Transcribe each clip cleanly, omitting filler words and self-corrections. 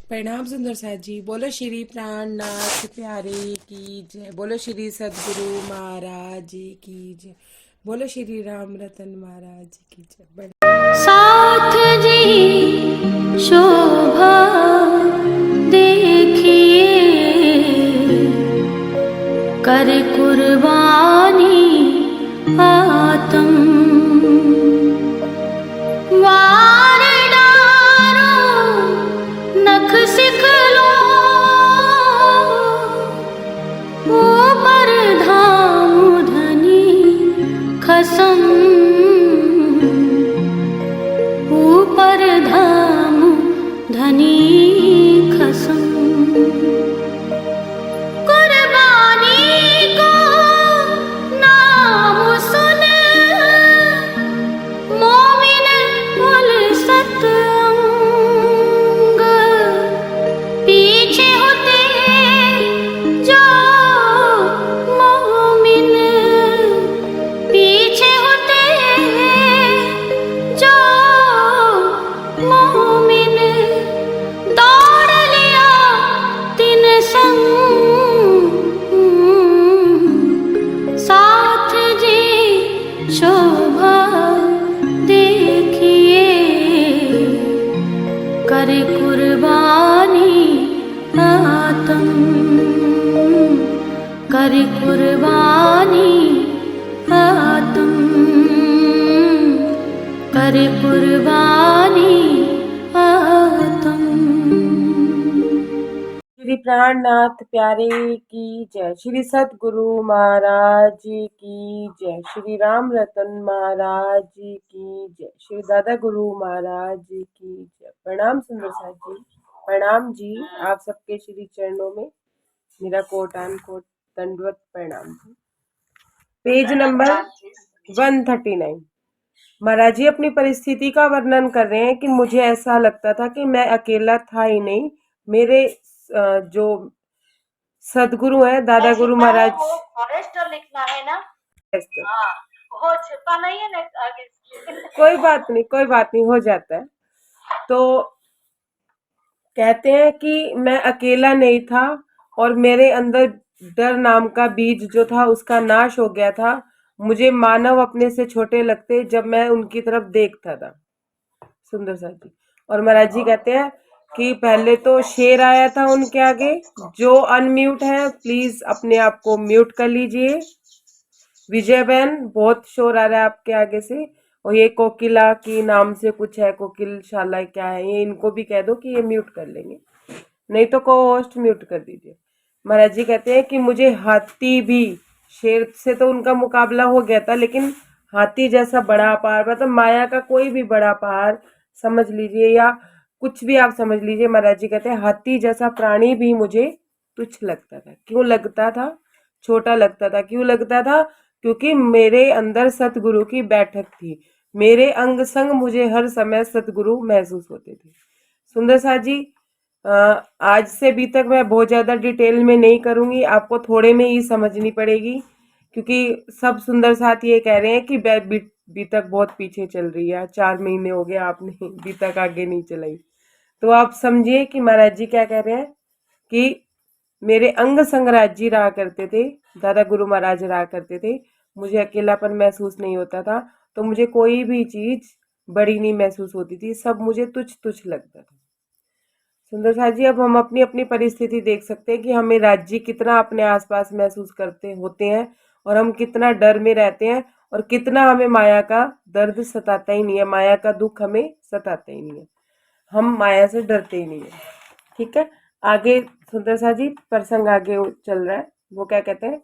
प्रणाम सुंदर साथ जी। बोलो श्री प्राणनाथ प्यारे की जय। बोलो श्री सदगुरु महाराज जी की जय। बोलो श्री राम रतन महाराज जी की जय। साथ जी शोभा देखिए, कर कुर्बानी आत्म वार डारो नख सिखलो, ऊपर धाम धनी खसम, ऊपर धाम धनी खसम। कुर्बानी को नाम सुन मोमिन उलसत अंग, पीछे होते जो मोमिन, पीछे होते जो मोमिन, दौड़ लिया तिन संग, साथ जी शोभा देखिए, कर कुर्बानी आत्म, कर कुर्बानी आत्म, कर कुर्बानी आत्म। श्री प्राणनाथ प्यारे की जय। श्री सदगुरु महाराज जी की जय। श्री राम रतन महाराज जी की जय। श्री दादा गुरु महाराज जी की जय। प्रणाम सुंदर साथ जी। प्रणाम जी। आप सबके श्री चरणों में मेरा कोटान कोट दंडवत प्रणाम जी। Page number 139। महाराज जी अपनी परिस्थिति का वर्णन कर रहे हैं कि मुझे ऐसा लगता था कि मैं अकेला था ही नहीं, मेरे जो सदगुरु हैं दादा गुरु महाराज। फॉरेस्टर लिखना है ना? फॉरेस्टर। हाँ, वो छिपा नहीं है ना आगे। कोई बात नहीं, कोई बात नहीं, हो जाता है। तो कहते हैं कि मैं अकेला नहीं था और मेरे अंदर डर नाम का बीज जो था उसका नाश हो गया था। मुझे मानव अपने से छोटे लगते जब मैं उनकी तरफ देखता था। सुंदर सा जी। और महाराज जी कहते हैं कि पहले तो शेर आया था उनके आगे। जो अनम्यूट है प्लीज अपने आप को म्यूट कर लीजिए। विजय बहन बहुत शोर आ रहा है आपके आगे से। और ये कोकिला की नाम से कुछ है, कोकिल शाला क्या है ये, इनको भी कह दो कि ये म्यूट कर लेंगे, नहीं तो को होस्ट म्यूट कर दीजिए। महाराज जी कहते हैं कि मुझे हाथी भी, शेर से तो उनका मुकाबला हो गया था, लेकिन हाथी जैसा बड़ा पहाड़, मतलब माया का कोई भी बड़ा पहाड़ समझ लीजिए या कुछ भी आप समझ लीजिए। महाराज जी कहते हैं हाथी जैसा प्राणी भी मुझे तुच्छ लगता था। क्यों लगता था? छोटा लगता था। क्यों लगता था? क्योंकि मेरे अंदर सतगुरु की बैठक थी। मेरे अंग संग मुझे हर समय सतगुरु महसूस होते थे। सुंदर सा जी, आज से बी तक मैं बहुत ज़्यादा डिटेल में नहीं करूँगी, आपको थोड़े में ही समझनी पड़ेगी, क्योंकि सब सुंदर साथ ये कह रहे हैं कि बी तक बहुत पीछे चल रही है, 4 महीने हो गए आपने बी तक आगे नहीं चलाई। तो आप समझिए कि महाराज जी क्या कह रहे हैं कि मेरे अंग संगराज जी रहा करते थे, दादा गुरु महाराज रहा करते थे, मुझे अकेलापन महसूस नहीं होता था, तो मुझे कोई भी चीज़ बड़ी नहीं महसूस होती थी, सब मुझे तुच्छ तुच्छ लगता था। सुंदर साथ जी, अब हम अपनी अपनी परिस्थिति देख सकते हैं कि हमें राज्य कितना अपने आसपास महसूस करते होते हैं और हम कितना डर में रहते हैं और कितना हमें माया का दर्द सताता ही नहीं है, माया का दुख हमें सताता ही नहीं है, हम माया से डरते ही नहीं है। ठीक है, आगे सुंदर साथ जी प्रसंग आगे चल रहा है। वो क्या कहते हैं,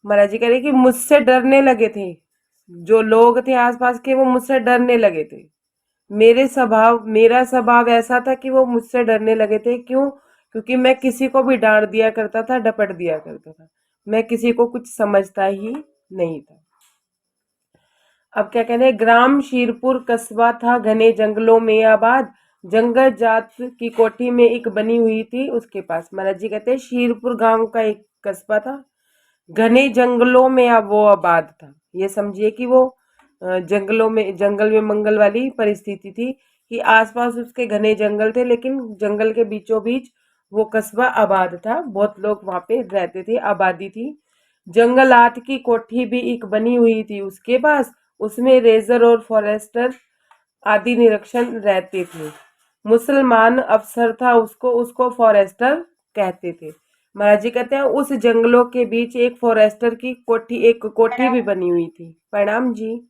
महाराज जी कह रहे कि मुझसे डरने लगे थे, जो लोग थे आसपास के वो मुझसे डरने लगे थे। मेरा स्वभाव ऐसा था कि वो मुझसे डरने लगे थे। क्यों? क्योंकि मैं किसी को भी डांट दिया करता था, डपट दिया करता था, मैं किसी को कुछ समझता ही नहीं था। अब क्या कहते हैं, ग्राम शीरपुर कस्बा था घने जंगलों में आबाद, जंगल जात की कोठी में एक बनी हुई थी उसके पास। महाराज जी कहते हैं शीरपुर गांव का एक कस्बा था, घने जंगलों में अब वो आबाद था। ये समझिए कि वो जंगल में मंगल वाली परिस्थिति थी कि आसपास उसके घने जंगल थे, लेकिन जंगल के बीचों बीच वो कस्बा आबाद था, बहुत लोग वहां पे रहते थे, आबादी थी। जंगलात की कोठी भी एक बनी हुई थी उसके पास, उसमें रेजर और फॉरेस्टर आदि निरीक्षण रहते थे। मुसलमान अफसर था, उसको उसको फॉरेस्टर कहते थे। महाराज जी कहते हैं उस जंगलों के बीच एक फॉरेस्टर की कोठी, एक कोठी भी बनी हुई थी। प्रणाम जी।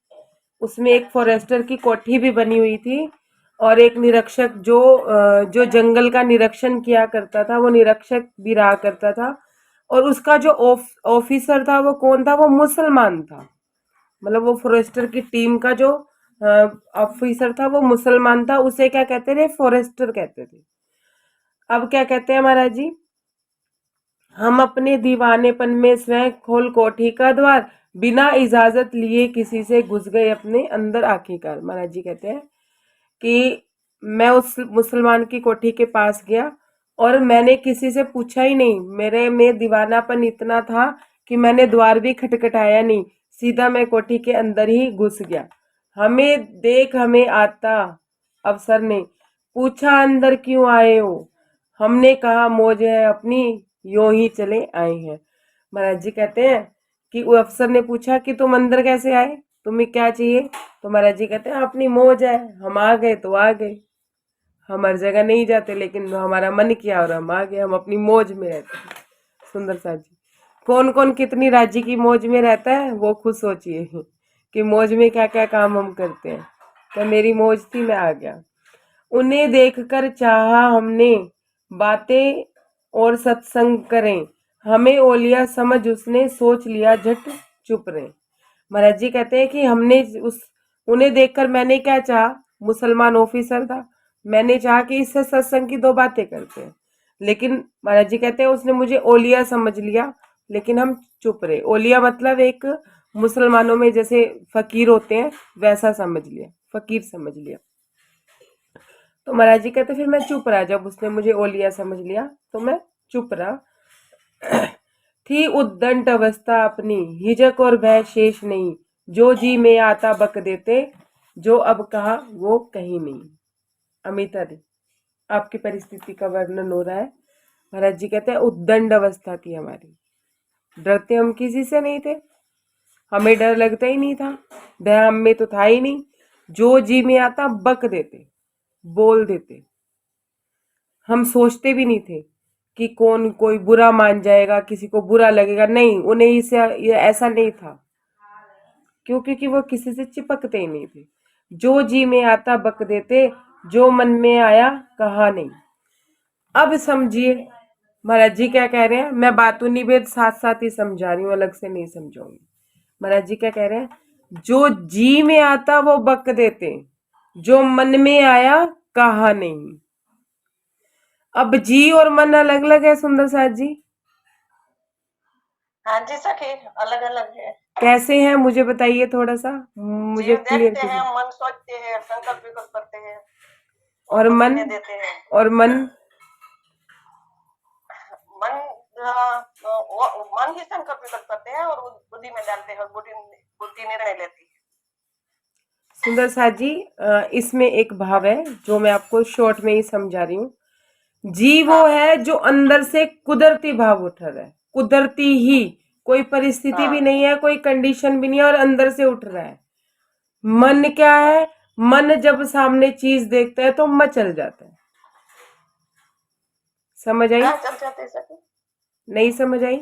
उसमें एक फॉरेस्टर की कोठी भी बनी हुई थी, और एक निरीक्षक जो जंगल का निरीक्षण किया करता था, वो निरीक्षक भी रहा करता था। और उसका जो ऑफिसर था वो कौन था? वो मुसलमान था। मतलब वो फॉरेस्टर की टीम का जो ऑफिसर था वो मुसलमान था। उसे क्या कहते थे? फॉरेस्टर कहते थे। अब क्या कहते हैं महाराज जी? हम अपने दीवानेपन में स्वयं खोल कोठी का द्वार, बिना इजाजत लिए किसी से घुस गए अपने अंदर आखिरकार। महाराज जी कहते हैं कि मैं उस मुसलमान की कोठी के पास गया और मैंने किसी से पूछा ही नहीं। मेरे में दीवानापन इतना था कि मैंने द्वार भी खटखटाया नहीं, सीधा मैं कोठी के अंदर ही घुस गया। हमें आता अफसर ने पूछा, अंदर क्यों आए हो? हमने कहा, मौज है अपनी, यूं ही चले आए हैं। महाराज जी कहते हैं कि वो अफसर ने पूछा कि तुम अंदर कैसे आए, तुम्हें क्या चाहिए? तो महाराज जी कहते हैं अपनी मौज है, हम आ गए तो आ गए, हम हर जगह नहीं जाते, लेकिन हमारा मन किया और हम आ गए, हम अपनी मौज में रहते हैं। सुंदर सा जी, कौन कौन कितनी राज्य की मौज में रहता है वो खुद सोचिए कि मौज में क्या क्या काम हम करते हैं। तो मेरी मौज थी, मैं आ गया। उन्हें देखकर चाहा हमने बातें और सत्संग करें, हमें ओलिया समझ उसने सोच लिया झट चुप रहे। महाराज जी कहते हैं कि हमने उन्हें देखकर मैंने क्या चाहा, मुसलमान ऑफिसर था, मैंने चाहा कि इससे सत्संग की दो बातें करते हैं, लेकिन महाराज जी कहते हैं उसने मुझे ओलिया समझ लिया, लेकिन हम चुप रहे। ओलिया मतलब एक मुसलमानों में जैसे फकीर होते हैं वैसा समझ लिया, फकीर समझ लिया। तो महाराज जी कहते फिर मैं चुप रहा, जब उसने मुझे ओलिया समझ लिया तो मैं चुप रहा। थी उद्दंड अवस्था अपनी, हिजक और भय शेष नहीं, जो जी में आता बक देते, जो अब कहा वो कहीं नहीं। अमिता दी, आपकी परिस्थिति का वर्णन हो रहा है। महाराज जी कहते हैं उद्दंड अवस्था थी हमारी, डरते हम किसी से नहीं थे, हमें डर लगता ही नहीं था, भय हम में तो था ही नहीं। जो जी में आता बक देते, बोल देते, हम सोचते भी नहीं थे कि कौन कोई बुरा मान जाएगा, किसी को बुरा लगेगा, नहीं, उन्हें इसे ये ऐसा नहीं था, क्यों? क्योंकि वो किसी से चिपकते ही नहीं थे। जो जी में आता बक देते, जो मन में आया कहा नहीं। अब समझिए महाराज जी क्या कह रहे हैं, मैं बातों निवेद साथ साथ ही समझा रही हूँ, अलग से नहीं समझाऊंगी। महाराज जी क्या कह रहे हैं, जो जी में आता वो बक देते, जो मन में आया कहा नहीं। अब जी और मन अलग अलग है सुंदर साथ जी? हाँ जी सखी, अलग अलग है। कैसे हैं मुझे बताइए थोड़ा सा, मुझे जीव क्लियर देखते कीजिए। हैं, मन सोचते हैं, संकल्प विकल्प करते हैं और बुद्धि मन? में देते हैं। और मन? मन मन ही संकल्प विकल्प करते हैं और बुद्धि में डालते हैं, और बुद्धि निर्णय लेती है। सुंदर साथ जी, इसमें एक भाव है जो मैं आपको शॉर्ट में ही समझा रही हूँ। जी वो है जो अंदर से कुदरती भाव उठ रहा है, कुदरती ही, कोई परिस्थिति भी नहीं है, कोई कंडीशन भी नहीं है, और अंदर से उठ रहा है। मन क्या है? मन जब सामने चीज देखता है तो मचल जाता है। समझ आई? चल जाते सखी। नहीं समझ आई?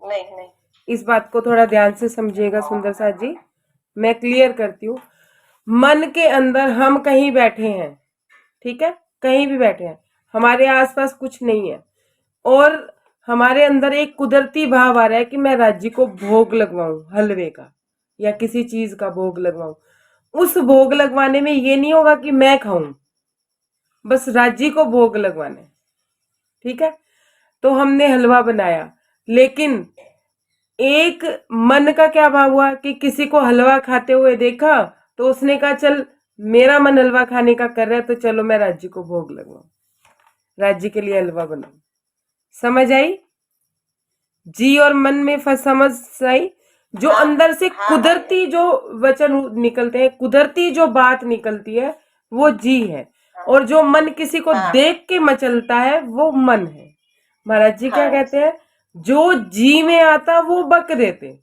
नहीं नहीं, इस बात को थोड़ा ध्यान से समझिएगा सुंदर साथ जी, मैं क्लियर करती हूँ। मन के अंदर हम कहीं बैठे हैं, ठीक है, कहीं भी बैठे हैं, हमारे आसपास कुछ नहीं है, और हमारे अंदर एक कुदरती भाव आ रहा है कि मैं राज्य को भोग लगवाऊं, हलवे का या किसी चीज का भोग लगवाऊं। उस भोग लगवाने में ये नहीं होगा कि मैं खाऊं, बस राज्य को भोग लगवाना है, ठीक है। तो हमने हलवा बनाया, लेकिन एक मन का क्या भाव हुआ कि किसी को हलवा खाते हुए देखा तो उसने कहा चल मेरा मन हलवा खाने का कर रहा है तो चलो मैं राज्य को भोग लगवाऊं, राज्य के लिए हलवा बनाऊं। समझ आई? जी और मन में समझ आई? जो अंदर से कुदरती जो वचन निकलते हैं, कुदरती जो बात निकलती है, वो जी है, हाँ और जो मन किसी को हाँ देख के मचलता है वो मन है। महाराज जी क्या हाँ कहते हैं, जो जी में आता वो बक देते,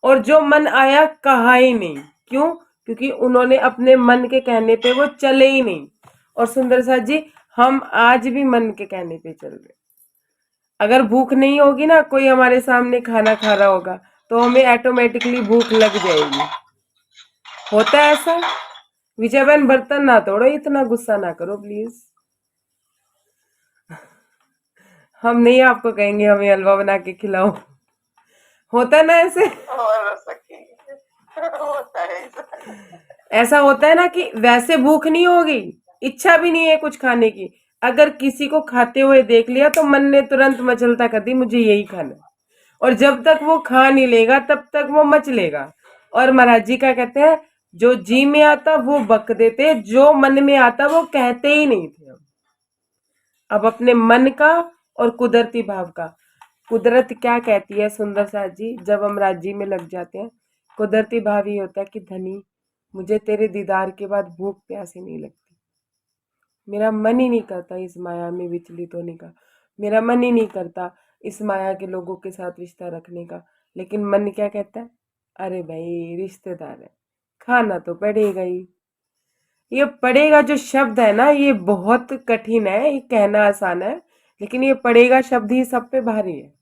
और जो मन आया कहा ही नहीं। क्यों? क्योंकि उन्होंने अपने मन के कहने पे वो चले ही नहीं। और सुंदर साथ जी, हम आज भी मन के कहने पे चल रहे। अगर भूख नहीं होगी ना, कोई हमारे सामने खाना खा रहा होगा, तो हमें ऑटोमेटिकली भूख लग जाएगी। होता है ऐसा? विजय बहन बर्तन ना तोड़ो, इतना गुस्सा ना करो प्लीज। हम नहीं आपको कहेंगे हमें हलवा बना के खिलाओ। होता है ना ऐसे? और सखी होता है ऐसा। ऐसा होता है ना कि वैसे भूख नहीं होगी, इच्छा भी नहीं है कुछ खाने की, अगर किसी को खाते हुए देख लिया तो मन ने तुरंत मचलता कर दी, मुझे यही खाना। और जब तक वो खा नहीं लेगा तब तक वो मच लेगा। और महाराज जी क्या कहते हैं, जो जी में आता वो बक देते, जो मन में आता वो कहते ही नहीं थे। अब अपने मन का और कुदरती भाव का, कुदरत क्या कहती है सुंदर साथ जी, जब हम राजी में लग जाते हैं, कुदरती भाव ये होता है कि धनी, मुझे तेरे दीदार के बाद भूख प्यास ही नहीं लगती, मेरा मन ही नहीं करता इस माया में विचलित होने का, मेरा मन ही नहीं करता इस माया के लोगों के साथ रिश्ता रखने का। लेकिन मन क्या कहता है, अरे भाई रिश्तेदार है, खाना तो पड़ेगा ही। ये पड़ेगा जो शब्द है ना, ये बहुत कठिन है, ये कहना आसान है, लेकिन ये पड़ेगा शब्द ही सब पे भारी है।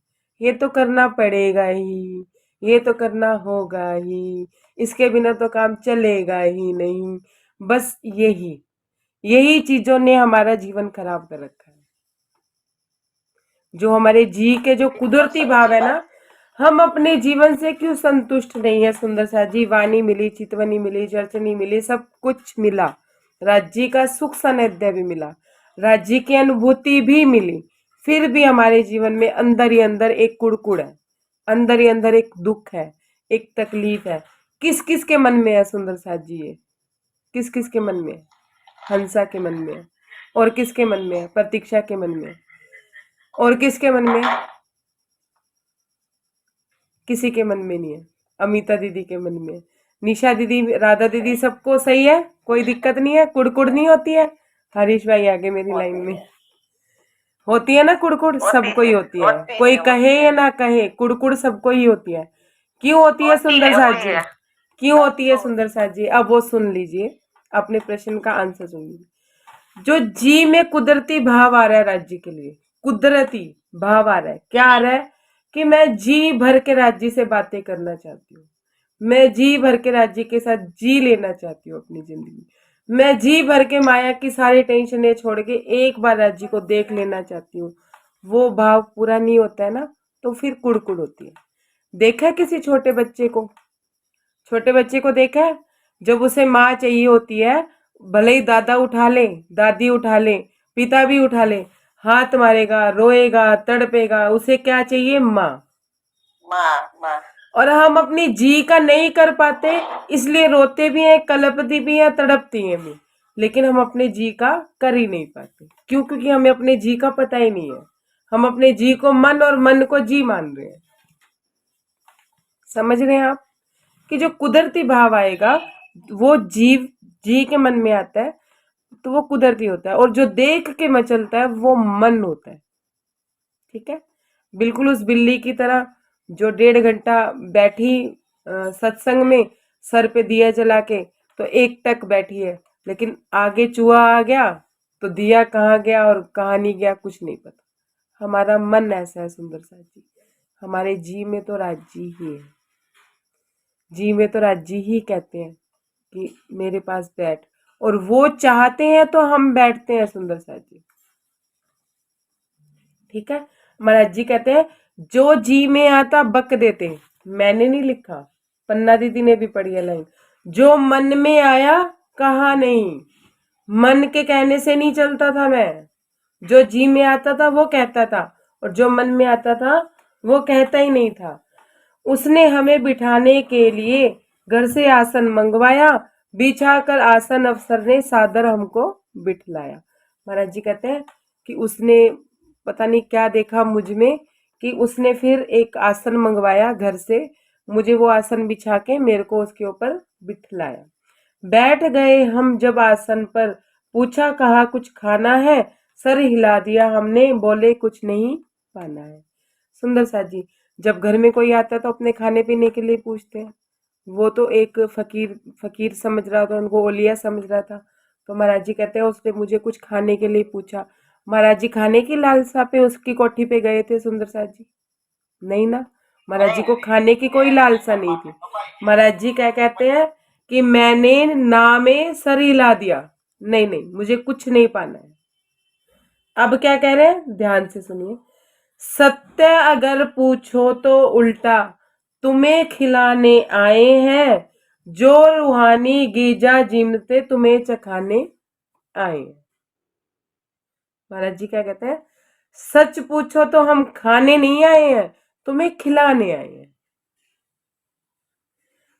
ये तो करना पड़ेगा ही, ये तो करना होगा ही, इसके बिना तो काम चलेगा ही नहीं। बस यही यही चीजों ने हमारा जीवन खराब कर रखा है। जो हमारे जी के जो बिल्कुल कुदरती भाव सच्ची है बात। ना, हम अपने जीवन से क्यों संतुष्ट नहीं है सुंदर सा जी। वाणी मिली, चितवनी मिली, चर्चनी मिली, सब कुछ मिला, राज्य का सुख सानिध्य भी मिला, राज्य की अनुभूति भी मिली, फिर भी हमारे जीवन में अंदर ही अंदर एक कुड़कुड़ है, अंदर ही अंदर एक दुख है, एक तकलीफ है। किस किस के मन में है सुंदर साथ जी ये? किस किस के मन में है? हंसा के मन में है, और किसके मन में है? प्रतीक्षा के मन में है, और किसके मन में है? किसी के मन में नहीं है, अमिता दीदी के मन में है, निशा दीदी, राधा दीदी, सबको सही है, कोई दिक्कत नहीं है, कुड़कुड़ नहीं होती है। हरीश भाई आगे मेरी लाइन होती में, है होती है ना कुड़कुड़, होती सबको ही है होती है, होती कोई है कहे होती या है ना कहे, कुड़कुड़ सबको ही होती है। क्यों होती है सुंदर साथ होती जी? है। क्यों होती है सबको सुंदर होती है। साथ जी? अब वो सुन लीजिए, अपने प्रश्न का आंसर सुन लीजिए। जो जी में कुदरती भाव आ रहा है राज्य के लिए, कुदरती भाव आ रहा है, क्या आ रहा है कि मैं जी भर के राज्य से बातें करना चाहती हूँ, मैं जी भर के राज्य के साथ जी लेना चाहती हूँ अपनी जिंदगी, मैं जी भर के माया की सारी टेंशनें छोड़ के एक बार राज्य को देख लेना चाहती हूँ। वो भाव पूरा नहीं होता है ना, तो फिर कुड़कुड़ होती है। देखा है किसी छोटे बच्चे को? छोटे बच्चे को देखा है, जब उसे माँ चाहिए होती है, भले ही दादा उठा ले, दादी उठा ले, पिता भी उठा ले, हाथ मारेगा, रोएगा, तड़पेगा, उसे क्या चाहिए? माँ। माँ माँ और हम अपनी जी का नहीं कर पाते, इसलिए रोते भी हैं, कलपती भी हैं, तड़पती हैं भी, लेकिन हम अपने जी का कर ही नहीं पाते। क्यों? क्योंकि हमें अपने जी का पता ही नहीं है, हम अपने जी को मन और मन को जी मान रहे हैं। समझ रहे हैं आप? कि जो कुदरती भाव आएगा वो जीव जी के मन में आता है, तो वो कुदरती होता है, और जो देख के मचलता है वो मन होता है। ठीक है? बिल्कुल उस बिल्ली की तरह जो 1.5 घंटा बैठी सत्संग में, सर पे दिया जला के, तो एक टक बैठी है, लेकिन आगे चूहा आ गया तो दिया कहाँ गया और कहाँ नहीं गया कुछ नहीं पता। हमारा मन ऐसा है सुंदर सा जी, हमारे जी में तो राजी ही है, जी में तो राजी ही कहते हैं कि मेरे पास बैठ, और वो चाहते हैं तो हम बैठते हैं सुंदर सा जी। ठीक है? महाराज जी कहते हैं, जो जी में आता बक देते, मैंने नहीं लिखा, पन्ना दीदी ने भी पढ़ी है लाइन, जो मन में आया कहा नहीं, मन के कहने से नहीं चलता था मैं, जो जी में आता था वो कहता था, और जो मन में आता था वो कहता ही नहीं था। उसने हमें बिठाने के लिए घर से आसन मंगवाया, बिछाकर आसन अफसर ने सादर हमको बिठलाया। महाराज जी कहते हैं कि उसने पता नहीं क्या देखा मुझ में, कि उसने फिर एक आसन मंगवाया घर से, मुझे वो आसन बिछा के मेरे को उसके ऊपर बिठलाया। बैठ गए हम जब आसन पर, पूछा कहा कुछ खाना है, सर हिला दिया हमने, बोले कुछ नहीं पाना है। सुंदर साथ जी, जब घर में कोई आता है तो अपने खाने पीने के लिए पूछते हैं। वो तो एक फकीर फकीर समझ रहा था, उनको ओलिया समझ रहा था। तो महाराज जी कहते हैं उसने मुझे कुछ खाने के लिए पूछा। महाराज जी खाने की लालसा पे उसकी कोठी पे गए थे सुंदर साथ जी? नहीं ना, महाराज जी को खाने की कोई लालसा नहीं थी। महाराज जी क्या कहते हैं कि मैंने ना में सर हिला दिया, नहीं नहीं मुझे कुछ नहीं पाना है। अब क्या कह रहे हैं, ध्यान से सुनिए। सत्य अगर पूछो तो उल्टा, तुम्हें खिलाने आए हैं, जो रूहानी गीजा जिमते तुम्हें चखाने आए हैं। महाराज जी क्या कहते हैं, सच पूछो तो हम खाने नहीं आए हैं, तुम्हें खिलाने आए हैं।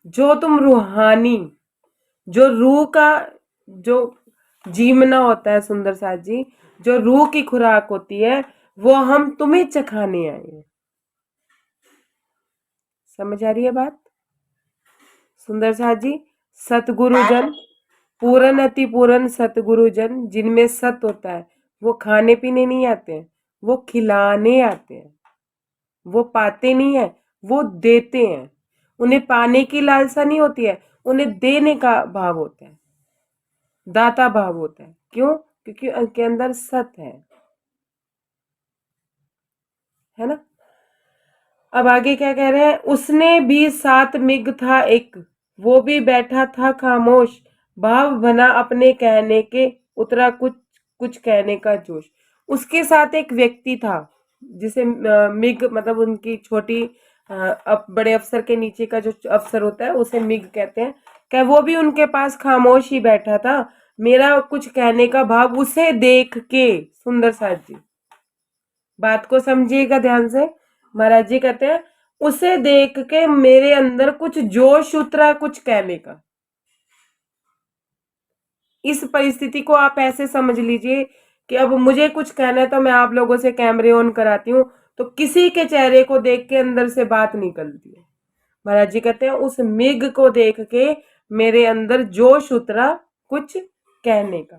जो तुम रूहानी, जो रूह का जो जीवना होता है सुंदर साथ जी, जो रूह की खुराक होती है, वो हम तुम्हें चखाने आए हैं। समझ आ रही है बात सुंदर साथ जी? सतगुरुजन, पूरन अति पूरन सतगुरुजन, जिनमें सत होता है, वो खाने पीने नहीं आते हैं, वो खिलाने आते हैं। वो पाते नहीं है, वो देते हैं। उन्हें पाने की लालसा नहीं होती है, उन्हें देने का भाव होता है, दाता भाव होता है। क्यों? क्योंकि उनके अंदर सत है ना। अब आगे क्या कह रहे हैं, उसने भी साथ मिग था एक, वो भी बैठा था खामोश, भाव बना अपने कहने के, उतरा कुछ कुछ कहने का जोश। उसके साथ एक व्यक्ति था, जिसे मिग मतलब उनकी छोटी बड़े अफसर के नीचे का जो अफसर होता है उसे मिग कहते हैं। क्या वो भी उनके पास खामोश ही बैठा था, मेरा कुछ कहने का भाव उसे देख के। सुंदर साथ जी, बात को समझिएगा ध्यान से। महाराज जी कहते हैं उसे देख के मेरे अंदर कुछ जोश उतरा कुछ कहने का। इस परिस्थिति को आप ऐसे समझ लीजिए कि अब मुझे कुछ कहना है तो मैं आप लोगों से कैमरे ऑन कराती हूँ, तो किसी के चेहरे को देख के अंदर से बात निकलती है। महाराज जी कहते हैं उस मेघ को देख के मेरे अंदर जोश उतरा कुछ कहने का।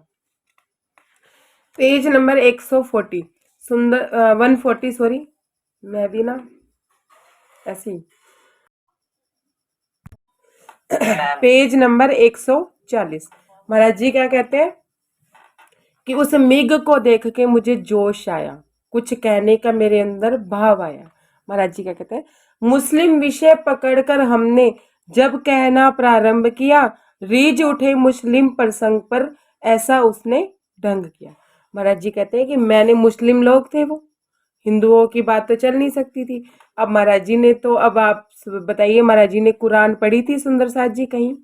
पेज नंबर 140, सुंदर 140 सॉरी, मैं भी ना ऐसे ही। Page number 140। महाराज जी क्या कहते हैं कि उस मेघ को देख के मुझे जोश आया, कुछ कहने का मेरे अंदर भाव आया। महाराज जी क्या कहते हैं, मुस्लिम विषय पकड़कर हमने जब कहना प्रारंभ किया, रीझ उठे मुस्लिम प्रसंग पर, ऐसा उसने ढंग किया। महाराज जी कहते हैं कि मैंने, मुस्लिम लोग थे वो, हिंदुओं की बात तो चल नहीं सकती थी। अब महाराज जी ने तो, अब आप बताइए, महाराज जी ने कुरान पढ़ी थी सुंदर साथ जी? कहीं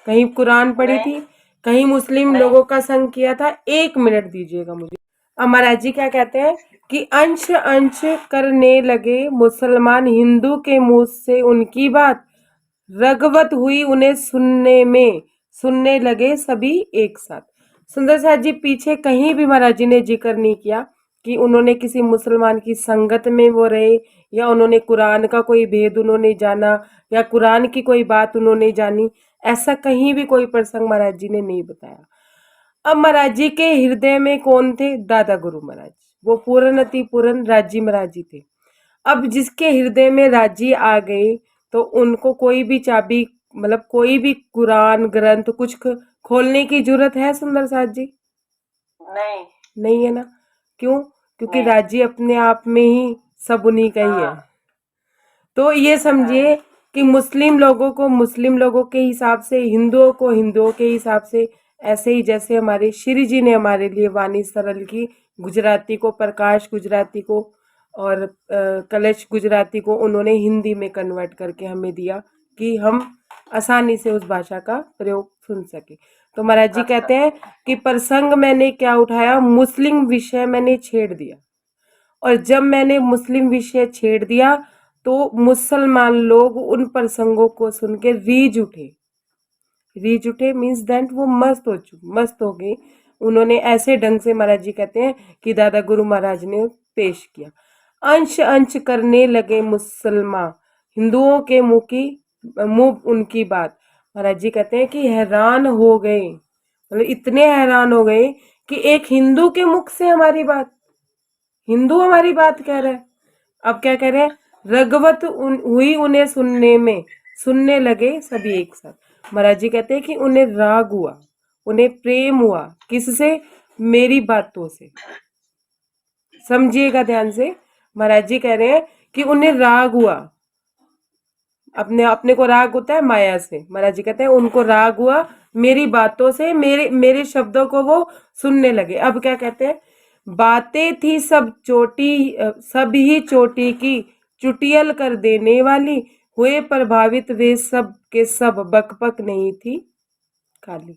कहीं कुरान पढ़ी थी? कहीं मुस्लिम लोगों का संग किया था? 1 मिनट दीजिएगा मुझे। अब महाराज जी क्या कहते हैं कि अंश अंश करने लगे मुसलमान हिंदू के मुंह से उनकी बात, रगवत हुई उन्हें सुनने में, सुनने लगे सभी एक साथ। सुंदर साथ जी पीछे कहीं भी महाराज जी ने जिक्र नहीं किया कि उन्होंने किसी मुसलमान की संगत में वो रहे, या उन्होंने कुरान का कोई भेद उन्होंने जाना, या कुरान की कोई बात उन्होंने जानी। ऐसा कहीं भी कोई प्रसंग महाराज जी ने नहीं बताया। अब महाराज जी के हृदय में कौन थे? दादा गुरु महाराज, वो पूरन अति पूरन राजी महाराज जी थे। अब जिसके हृदय में राजी आ गए तो उनको कोई भी चाबी, मतलब कोई भी कुरान ग्रंथ कुछ खोलने की जरूरत है सुंदर साथ जी? नहीं, नहीं है ना। क्यों? क्योंकि राजी अपने आप में ही सब उन्हीं का ही है। तो ये समझिए कि मुस्लिम लोगों को मुस्लिम लोगों के हिसाब से, हिंदुओं को हिंदुओं के हिसाब से, ऐसे ही जैसे हमारे श्री जी ने हमारे लिए वाणी सरल की, गुजराती को प्रकाश गुजराती को और कलश गुजराती को उन्होंने हिंदी में कन्वर्ट करके हमें दिया कि हम आसानी से उस भाषा का प्रयोग सुन सके। तो महाराज जी कहते हैं कि प्रसंग मैंने क्या उठाया, मुस्लिम विषय मैंने छेड़ दिया, और जब मैंने मुस्लिम विषय छेड़ दिया तो मुसलमान लोग उन प्रसंगों को सुन के रीझ उठे। रीझ उठे मीन्स दैट वो मस्त हो गए। उन्होंने ऐसे ढंग से, महाराज जी कहते हैं कि दादा गुरु महाराज ने पेश किया। अंश अंश करने लगे मुसलमान हिंदुओं के मुंह उनकी बात, महाराज जी कहते हैं कि हैरान हो गए, मतलब इतने हैरान हो गए कि एक हिंदू के मुख से हिंदू हमारी बात कह रहा है। अब क्या कह रहे हैं, रगवत हुई उन्हें सुनने में, सुनने लगे सभी एक साथ। महाराज जी कहते हैं कि उन्हें राग हुआ, उन्हें प्रेम हुआ, किससे, मेरी बातों से। समझिएगा ध्यान से, महाराज जी कह रहे हैं कि उन्हें राग हुआ, अपने अपने को राग होता है माया से। महाराज जी कहते हैं उनको राग हुआ मेरी बातों से, मेरे मेरे शब्दों को वो सुनने लगे। अब क्या कहते हैं, बातें थी सब ही चोटी की, चुटियल कर देने वाली, हुए प्रभावित वे सब के सब, बकबक नहीं थी खाली।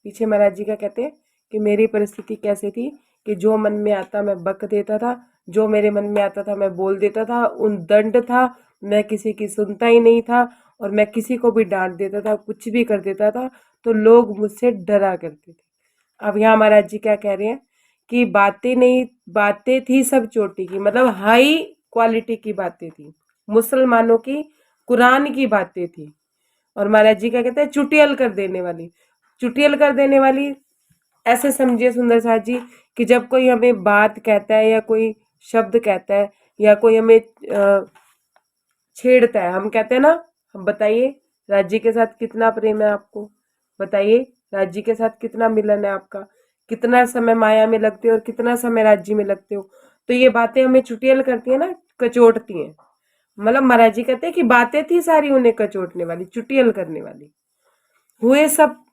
पीछे महाराज जी क्या कहते हैं कि मेरी परिस्थिति कैसे थी कि जो मन में आता मैं बक देता था, जो मेरे मन में आता था मैं बोल देता था, उन दंड था, मैं किसी की सुनता ही नहीं था, और मैं किसी को भी डांट देता था, कुछ भी कर देता था तो लोग मुझसे डरा करते थे। अब यहाँ महाराज जी क्या कह रहे हैं कि बातें नहीं, बातें थी सब चोटी की, मतलब हाई क्वालिटी की बातें थी, मुसलमानों की कुरान की बातें थी। और महाराज जी क्या कहते हैं, चुटियल कर देने वाली। चुटियल कर देने वाली ऐसे समझिए सुंदर साथ जी कि जब कोई हमें बात कहता है या कोई शब्द कहता है या कोई हमें छेड़ता है, हम कहते हैं ना, हम बताइए राज्य के साथ कितना प्रेम है आपको, बताइए राज्य के साथ कितना मिलन है आपका, कितना समय माया में लगते हो और कितना समय राज्य में लगते हो। तो ये बातें हमें चुटियल करती है ना, कचोटती हैं। मतलब महाराज जी कहते हैं कि बातें थी सारी उन्हें कचोटने वाली, चुटियल करने वाली। हुए सब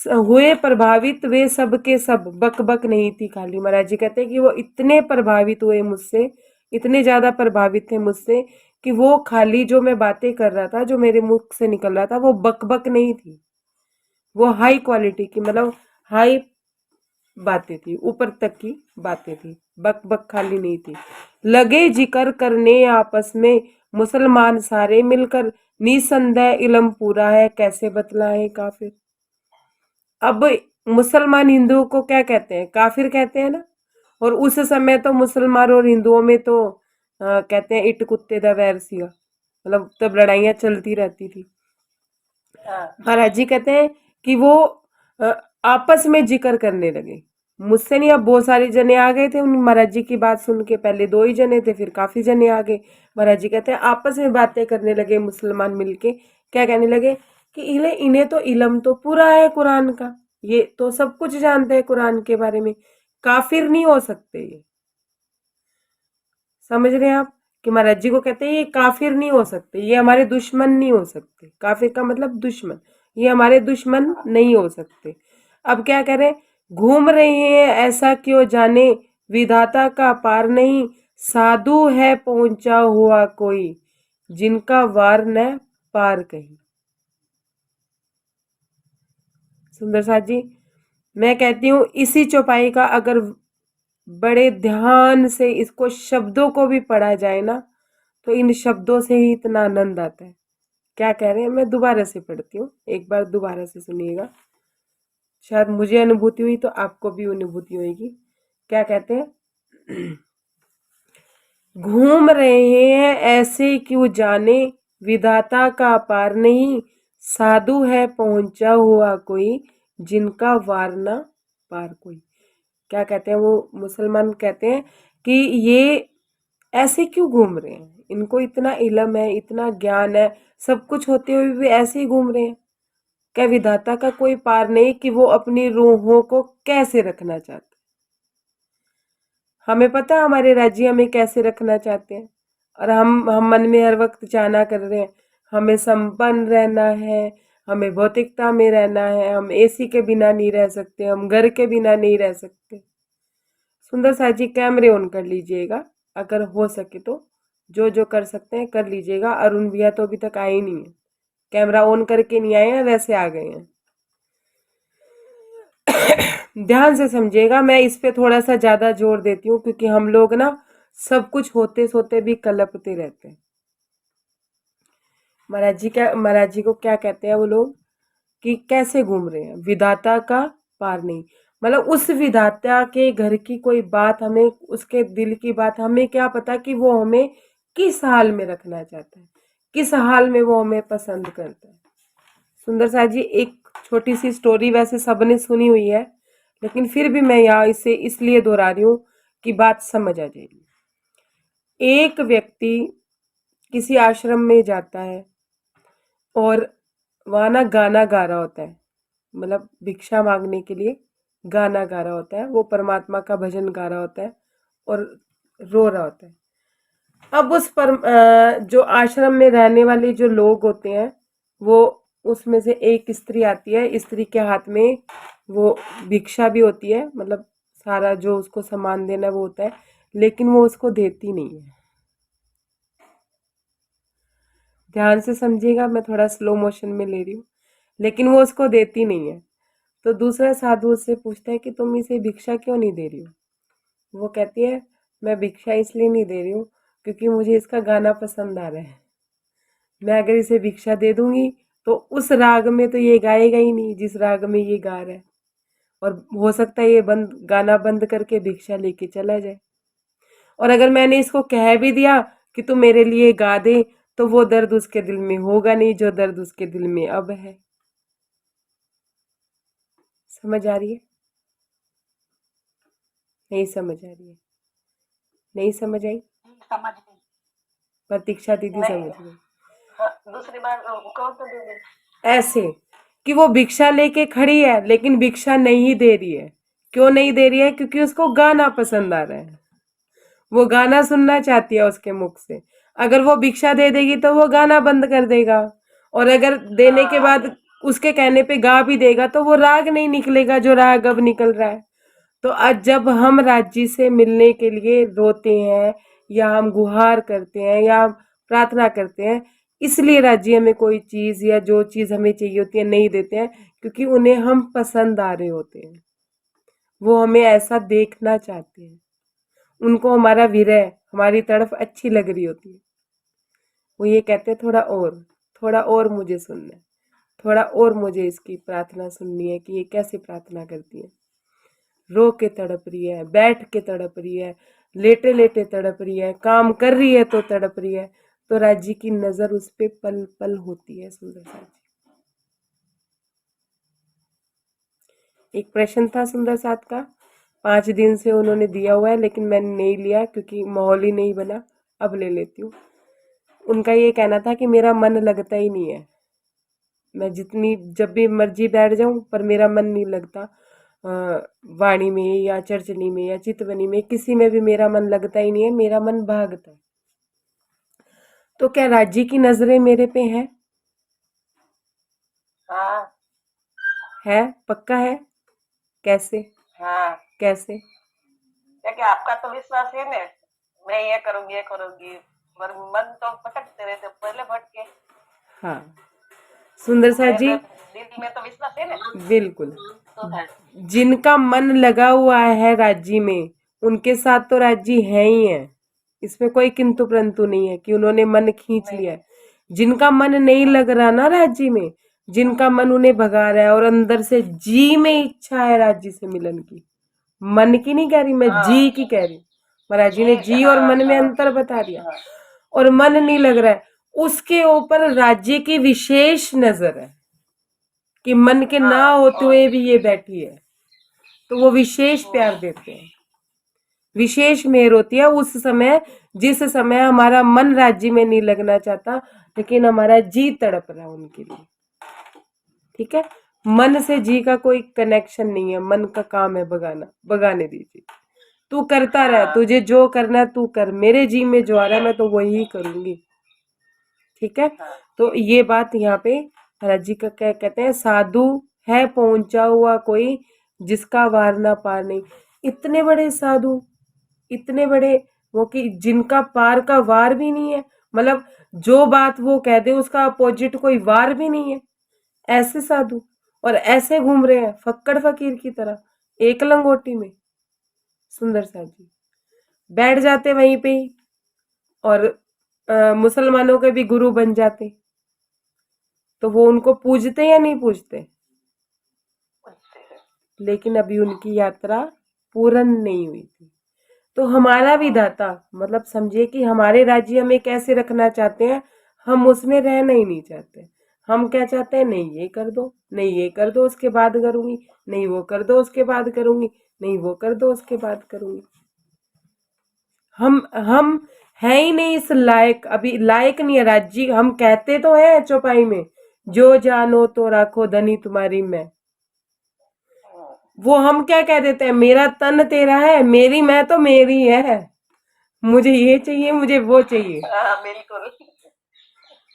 हुए प्रभावित वे सब के सब, बक बक नहीं थी खाली। महाराज जी कहते हैं कि वो इतने प्रभावित हुए मुझसे, इतने ज्यादा प्रभावित थे मुझसे कि वो खाली जो मैं बातें कर रहा था, जो मेरे मुख से निकल रहा था, वो बक बक नहीं थी, वो हाई क्वालिटी की, मतलब हाई बातें थी, ऊपर तक की बातें थी, बक बक खाली नहीं थी। लगे जिक्र करने आपस में मुसलमान सारे मिलकर, निसंदेह इलम पूरा है, कैसे बतलाए काफिर। अब मुसलमान हिंदुओं को क्या कहते हैं, काफिर कहते हैं ना। और उस समय तो मुसलमान और हिंदुओं में तो कहते हैं इट कुत्ते दा वैर सिया, मतलब तब लड़ाइयाँ चलती रहती थी। महाराज जी कहते हैं कि वो अ, आपस में जिक्र करने लगे, मुझसे नहीं, अब बहुत सारे जने आ गए थे उन महाराज जी की बात सुन के। पहले 2 ही जने थे, फिर काफी जने आ गए। महाराज जी कहते हैं आपस में बातें करने लगे मुसलमान मिलके, क्या कहने लगे कि इन्हें तो इलम तो पूरा है कुरान का, ये तो सब कुछ जानते हैं कुरान के बारे में, काफिर नहीं हो सकते ये। समझ रहे हैं आप कि महाराज जी को कहते हैं ये काफिर नहीं हो सकते, ये हमारे दुश्मन नहीं हो सकते। काफिर का मतलब दुश्मन, ये हमारे दुश्मन नहीं हो सकते। अब क्या करें, घूम रहे हैं ऐसा क्यों जाने, विधाता का पार नहीं, साधु है पहुंचा हुआ कोई, जिनका वार न पार कहीं। सुंदर साथ जी, मैं कहती हूँ इसी चौपाई का अगर बड़े ध्यान से इसको शब्दों को भी पढ़ा जाए ना, तो इन शब्दों से ही इतना आनंद आता है। क्या कह रहे हैं, मैं दोबारा से पढ़ती हूँ, एक बार दोबारा से सुनिएगा, शायद मुझे अनुभूति हुई तो आपको भी अनुभूति होगी। क्या कहते हैं, घूम रहे हैं ऐसे क्यों जाने, विधाता का पार नहीं, साधु है पहुंचा हुआ कोई, जिनका वार ना पार कोई। क्या कहते हैं वो मुसलमान, कहते हैं कि ये ऐसे क्यों घूम रहे हैं, इनको इतना इल्म है, इतना ज्ञान है, सब कुछ होते हुए भी ऐसे ही घूम रहे हैं। क्या विधाता का कोई पार नहीं कि वो अपनी रूहों को कैसे रखना चाहते। हमें पता है हमारे राज्य हमें कैसे रखना चाहते हैं, और हम मन में हर वक्त चाहना कर रहे हैं हमें संपन्न रहना है, हमें भौतिकता में रहना है, हम एसी के बिना नहीं रह सकते, हम घर के बिना नहीं रह सकते। सुंदर साथ जी कैमरे ऑन कर लीजिएगा, अगर हो सके तो जो जो कर सकते हैं कर लीजिएगा। अरुण भैया तो अभी तक आए ही नहीं है, कैमरा ऑन करके नहीं आए हैं, वैसे आ गए हैं। ध्यान से समझिएगा, मैं इस पे थोड़ा सा ज्यादा जोर देती हूँ क्योंकि हम लोग ना सब कुछ होते सोते भी कलपते रहते हैं। महाराज जी को क्या कहते हैं वो लोग कि कैसे घूम रहे हैं, विधाता का पार नहीं, मतलब उस विधाता के घर की कोई बात हमें, उसके दिल की बात हमें क्या पता कि वो हमें किस हाल में रखना चाहता है, किस हाल में वो हमें पसंद करता है। सुंदर साथ जी, एक छोटी सी स्टोरी वैसे सबने सुनी हुई है, लेकिन फिर भी मैं यहाँ इसे इसलिए दोहरा रही हूँ कि बात समझ आ जाएगी। एक व्यक्ति किसी आश्रम में जाता है और वहाँ ना गाना गा रहा होता है, मतलब भिक्षा मांगने के लिए गाना गा रहा होता है, वो परमात्मा का भजन गा रहा होता है और रो रहा होता है। अब जो आश्रम में रहने वाले जो लोग होते हैं, वो उसमें से एक स्त्री आती है, स्त्री के हाथ में वो भिक्षा भी होती है, मतलब सारा जो उसको सामान देना वो होता है, लेकिन वो उसको देती नहीं है। ध्यान से समझिएगा, मैं थोड़ा स्लो मोशन में ले रही हूँ, लेकिन वो उसको देती नहीं है। तो दूसरा साधु उससे पूछता है कि तुम इसे भिक्षा क्यों नहीं दे रही हो? वो कहती है, मैं भिक्षा इसलिए नहीं दे रही हूँ क्योंकि मुझे इसका गाना पसंद आ रहा है। मैं अगर इसे भिक्षा दे दूंगी तो उस राग में तो ये गाएगा ही नहीं जिस राग में ये गा रहा है, और हो सकता है ये गाना बंद करके भिक्षा लेके चला जाए। और अगर मैंने इसको कह भी दिया कि तू मेरे लिए गा दे, तो वो दर्द उसके दिल में होगा नहीं जो दर्द उसके दिल में अब है। समझ आ रही है? नहीं समझ आ रही है? नहीं समझ आई? समझ गई। प्रतीक्षा दीदी नहीं, समझ गई। हाँ, दूसरी बार कौन सा दीदी? ऐसे कि वो भिक्षा लेके खड़ी है लेकिन भिक्षा नहीं दे रही है। क्यों नहीं दे रही है? क्योंकि उसको गाना पसंद आ रहा है, वो गाना सुनना चाहती है उसके मुख से। अगर वो भिक्षा दे देगी तो वो गाना बंद कर देगा, और अगर देने के हाँ, बाद उसके कहने पे गा भी देगा तो वो राग नहीं निकलेगा जो राग अब निकल रहा है। तो आज जब हम राज्य से मिलने के लिए रोते हैं या हम गुहार करते हैं या प्रार्थना करते हैं, इसलिए राज्य हमें कोई चीज या जो चीज हमें चाहिए होती है नहीं देते हैं, क्योंकि उन्हें हम पसंद आ रहे होते हैं, वो हमें ऐसा देखना चाहते हैं, उनको हमारा विरह, हमारी तड़फ अच्छी लग रही होती है। वो ये कहते हैं थोड़ा और मुझे सुनना है, थोड़ा और मुझे इसकी प्रार्थना सुननी है कि ये कैसे प्रार्थना करती है। रो के तड़प रही है, बैठ के तड़प रही है, लेटे लेटे तड़प रही है, काम कर रही है तो तड़प रही है। तो राज्य की नजर उस पे पल पल होती है। सुंदर सा जी, एक प्रश्न था सुंदर साथ का, 5 दिन से उन्होंने दिया हुआ है लेकिन मैंने नहीं लिया क्योंकि माहौल ही नहीं बना, अब ले लेती हूँ। उनका ये कहना था कि मेरा मन लगता ही नहीं है, मैं जितनी जब भी मर्जी बैठ जाऊं पर मेरा मन नहीं लगता, वाणी में या चर्चनी में या चितवनी में, किसी में भी मेरा मन लगता ही नहीं है, मेरा मन भागता है। तो क्या राज्य की नजरें मेरे पे हैं? हाँ, है? पक्का है? कैसे? हाँ, कैसे? क्योंकि आपका तो विश्वास है ना, मैं ये करूंगी, पर मन तो भटकते रहते, पहले भटके। हाँ सुंदर सा मेरे जी, दिल में तो विश्वास है ना। बिल्कुल। तो है। जिनका मन लगा हुआ है राज्य में, उनके साथ तो राज्य है ही है, इसमें कोई किंतु परंतु नहीं है कि उन्होंने मन खींच नहीं, लिया है। जिनका मन नहीं लग रहा ना राज्य में, जिनका मन उन्हें भगा रहा है और अंदर से जी में इच्छा है राज्य से मिलन की, मन की नहीं कह रही मैं, जी हाँ, की कह रही हूँ। महाराज जी ने जी, जी और हाँ, मन में हाँ, अंतर बता दिया। हाँ, और मन नहीं लग रहा है, उसके ऊपर राज्य की विशेष नजर है कि मन के ना हाँ, होते हुए भी ये बैठी है, तो वो विशेष प्यार देते हैं, विशेष मेहर होती है उस समय, जिस समय हमारा मन राज्य में नहीं लगना चाहता लेकिन हमारा जी तड़प रहा है उनके लिए। ठीक है, मन से जी का कोई कनेक्शन नहीं है, मन का काम है भगाना, भगाने दीजिए। तू करता रह, हाँ, तुझे जो करना है तू कर, मेरे जी में जो आ रहा है मैं तो वही करूंगी। ठीक है, हाँ, तो ये बात यहाँ पे महाराज जी का क्या कहते हैं, साधु है पहुंचा हुआ कोई जिसका वार ना पार नहीं। इतने बड़े साधु, इतने बड़े, वो कि जिनका पार का वार भी नहीं है, मतलब जो बात वो कह दे उसका अपोजिट कोई वार भी नहीं है, ऐसे साधु, और ऐसे घूम रहे हैं फक्कड़ फकीर की तरह एक लंगोटी में। सुंदर सा जी बैठ जाते वहीं पे ही, और मुसलमानों के भी गुरु बन जाते, तो वो उनको पूजते या नहीं पूजते? पूछते हैं। लेकिन अभी उनकी यात्रा पूर्ण नहीं हुई थी। तो हमारा हाँ, विधाता, मतलब समझिए कि हमारे राज्य हमें कैसे रखना चाहते हैं, हम उसमें रहना ही नहीं चाहते, हम क्या चाहते हैं, नहीं ये कर दो, नहीं ये कर दो उसके बाद करूंगी, नहीं वो कर दो उसके बाद करूंगी, नहीं वो कर दो उसके बाद करूंगी। हम है ही नहीं इस लायक, अभी लायक नहीं है राजी। हम कहते तो हैं चौपाई में, जो जानो तो राखो धनी तुम्हारी मैं। वो हम क्या कह देते हैं, मेरा तन तेरा है, मेरी मैं तो मेरी है, मुझे ये चाहिए, मुझे वो चाहिए। हाँ बिल्कुल।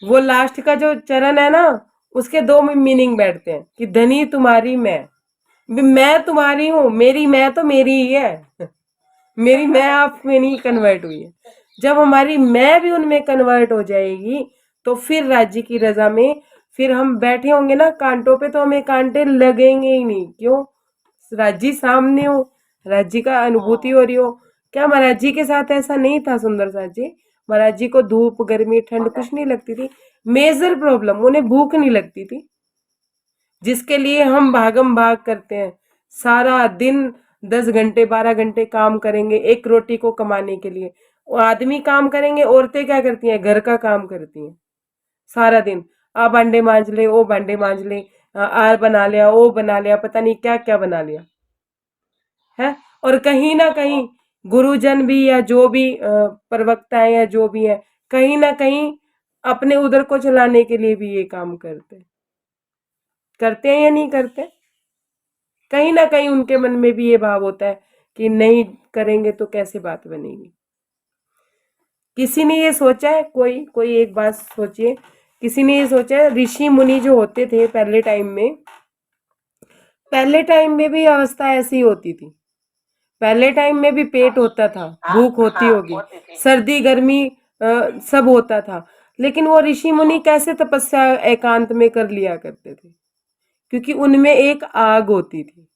वो लास्ट का जो चरण है ना, उसके दो मीनिंग बैठते हैं कि धनी तुम्हारी मैं तुम्हारी हूँ, मेरी मैं तो मेरी ही है। मेरी मैं आप में नहीं कन्वर्ट हुई है। जब हमारी मैं भी उनमें कन्वर्ट हो जाएगी तो फिर राज्य की रजा में फिर हम बैठे होंगे ना कांटों पे, तो हमें कांटे लगेंगे ही नहीं। क्यों? राज्य सामने हो, राज्य का अनुभूति हो रही हो। क्या महाराज जी के साथ ऐसा नहीं था सुंदर साथ जी? महाराज जी को धूप गर्मी ठंड कुछ नहीं लगती थी। मेजर प्रॉब्लम, उन्हें भूख नहीं लगती थी, जिसके लिए हम भागम भाग करते हैं। सारा दिन 10 घंटे 12 घंटे काम करेंगे एक रोटी को कमाने के लिए। वो आदमी काम करेंगे, औरतें क्या करती हैं, घर का काम करती हैं सारा दिन। आ भांडे मांज ले, ओ भांडे मांज ले, आ बना लिया, ओ बना लिया, पता नहीं क्या क्या बना लिया है। और कहीं ना कहीं गुरुजन भी या जो भी प्रवक्ता है या जो भी है, कहीं ना कहीं अपने उधर को चलाने के लिए भी ये काम करते हैं या नहीं करते? कहीं ना कहीं उनके मन में भी ये भाव होता है कि नहीं करेंगे तो कैसे बात बनेगी। किसी ने ये सोचा है, कोई कोई एक बात सोचिए, किसी ने ये सोचा है ऋषि मुनि जो होते थे पहले टाइम में भी अवस्था ऐसी होती थी। पहले टाइम में भी पेट होता था, हाँ भूख होती हाँ होगी, होती थी। सर्दी गर्मी सब होता था। लेकिन वो ऋषि मुनि कैसे तपस्या एकांत में कर लिया करते थे? क्योंकि उनमें एक आग होती थी।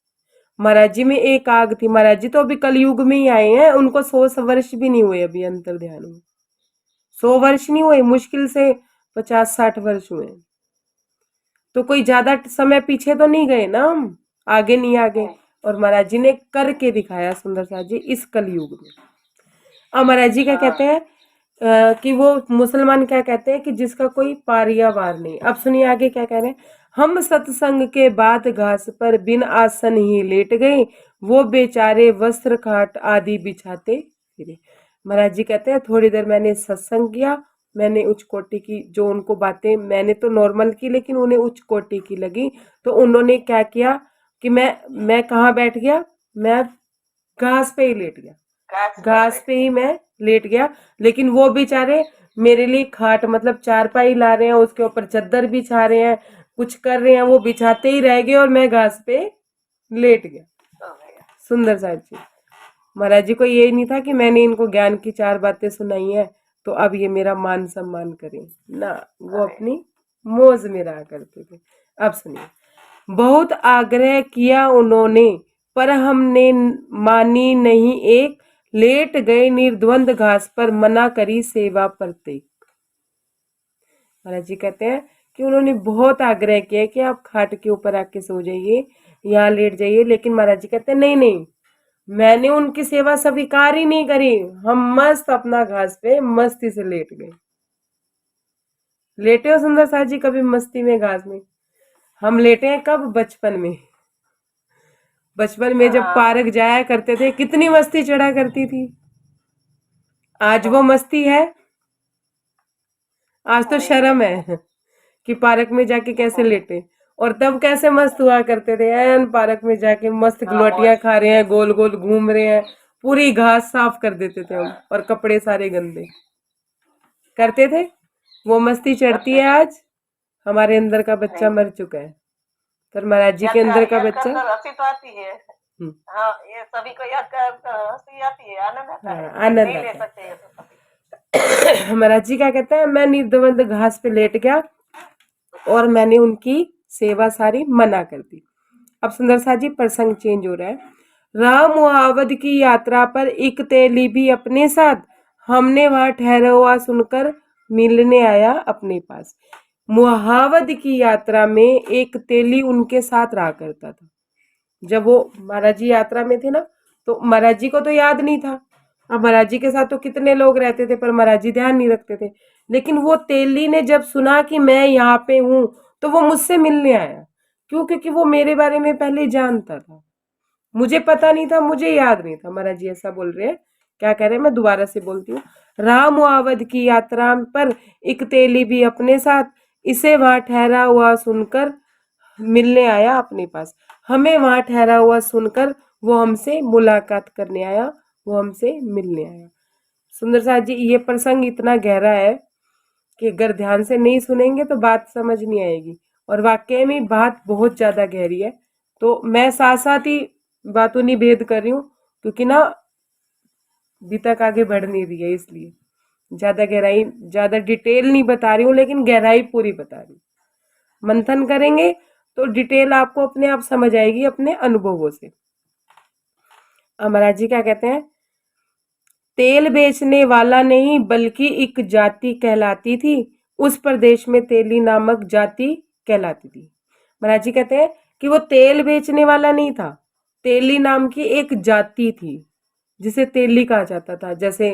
महाराज जी में एक आग थी। महाराज जी तो अभी कलयुग में ही आए हैं, उनको 100 वर्ष भी नहीं हुए अभी अंतर ध्यान में। 100 वर्ष नहीं हुए, मुश्किल से 50-60 वर्ष हुए। तो कोई ज्यादा समय पीछे तो नहीं गए ना हम, आगे नहीं आगे। और महाराज जी ने करके दिखाया सुंदर साथ जी इस कलयुग में। अब महाराज जी क्या कहते हैं कि वो मुसलमान क्या कहते हैं कि जिसका कोई पार या वार नहीं। अब सुनिए आगे क्या कह रहे हैं। हम सत्संग के बाद घास पर बिन आसन ही लेट गए, वो बेचारे वस्त्र खाट आदि बिछाते फिरे। महाराज जी कहते हैं थोड़ी देर मैंने सत्संग किया, मैंने उच्च कोटि की जो उनको बातें, मैंने तो नॉर्मल की लेकिन उन्हें उच्च कोटि की लगी। तो उन्होंने क्या किया कि मैं कहाँ बैठ गया, मैं घास पे ही लेट गया, घास पर घास बैठ पे गए। ही मैं लेट गया। लेकिन वो बेचारे मेरे लिए खाट मतलब चारपाई ला रहे हैं, उसके ऊपर चादर बिछा रहे हैं, कुछ कर रहे हैं, वो बिछाते ही रह गए और मैं घास पे लेट गया। हो गया। सुंदर साहब जी, महाराज जी को ये नहीं था कि मैंने इनको ज्ञान की 4 बातें सुनाई है तो अब ये मेरा मान सम्मान करें ना, वो अरे अपनी मौज में रहा करते थे। अब सुनिए, बहुत आग्रह किया उन्होंने पर हमने मानी नहीं एक, लेट गए निर्द्वंद घास पर मना करी सेवा प्रत्येक। महाराज जी कहते हैं कि उन्होंने बहुत आग्रह किया कि आप खाट के ऊपर आके सो जाइए, यहाँ लेट जाइए, लेकिन महाराज जी कहते हैं नहीं नहीं, मैंने उनकी सेवा स्वीकार ही नहीं करी। हम मस्त अपना घास पे मस्ती से लेट गए। लेटे हो सुंदर साथ जी कभी मस्ती में घास में? हम लेटे हैं कब? बचपन में। बचपन में जब हाँ पार्क जाया करते थे कितनी मस्ती चढ़ा करती थी। आज वो मस्ती है? आज तो नहीं शर्म है। है कि पार्क में जाके कैसे लेटे। और तब कैसे मस्त हुआ करते थे, एन पार्क में जाके मस्त हाँ गलोटियां मौज। खा रहे हैं, गोल गोल घूम रहे हैं, पूरी घास साफ कर देते थे हम, और कपड़े सारे गंदे करते थे। वो मस्ती चढ़ती करते है थे। आज? हमारे अंदर का बच्चा नहीं मर चुका है, पर महाराज जी के याद का अंदर का याद बच्चा कर हंसी तो आती है। हम्म, हाँ ये सभी को याद कर हंसी आती है, आनंद आता हाँ है। आनंद नहीं ले आता सकते ये तो सभी। है। महाराज जी क्या कहते हैं, मैं निर्द्वंद घास पे लेट गया और मैंने उनकी सेवा सारी मना कर दी। अब सुंदर सा जी प्रसंग चेंज हो रहा है। राम मुआवद की यात्रा पर एक तेली भी अपने साथ, हमने वहां ठहरा हुआ सुनकर मिलने आया अपने पास। मुहावद की यात्रा में एक तेली उनके साथ रहा करता था। जब वो महाराज जी यात्रा में थे ना, तो महाराज जी को तो याद नहीं था। अब महाराज जी के साथ तो कितने लोग रहते थे पर महाराज जी ध्यान नहीं रखते थे। लेकिन वो तेली ने जब सुना कि मैं यहाँ पे हूँ तो वो मुझसे मिलने आया। क्यों? क्योंकि वो मेरे बारे में पहले जानता था। मुझे पता नहीं था, मुझे याद नहीं था। महाराज जी ऐसा बोल रहे हैं। क्या कह रहे हैं, मैं दोबारा से बोलती हूँ। राम अवध की यात्रा पर एक तेली भी अपने साथ, इसे वहां ठहरा हुआ सुनकर मिलने आया अपने पास। हमें वहां ठहरा हुआ सुनकर वो हमसे मुलाकात करने आया, वो हमसे मिलने आया। सुंदर साथ जी, ये प्रसंग इतना गहरा है कि अगर ध्यान से नहीं सुनेंगे तो बात समझ नहीं आएगी, और वाकई में बात बहुत ज्यादा गहरी है। तो मैं साथ साथ ही बातों नहीं भेद कर रही हूँ, क्योंकि ना अभी तक आगे बढ़ नहीं रही है, इसलिए ज्यादा गहराई, ज्यादा डिटेल नहीं बता रही हूँ, लेकिन गहराई पूरी बता रही हूँ। मंथन करेंगे तो डिटेल आपको अपने आप समझ आएगी अपने अनुभवों से। महाराज जी क्या कहते हैं, तेल बेचने वाला नहीं बल्कि एक जाति कहलाती थी, उस प्रदेश में तेली नामक जाति कहलाती थी। महाराज जी कहते हैं कि वो तेल बेचने वाला नहीं था, तेली नाम की एक जाति थी जिसे तेली कहा जाता था। जैसे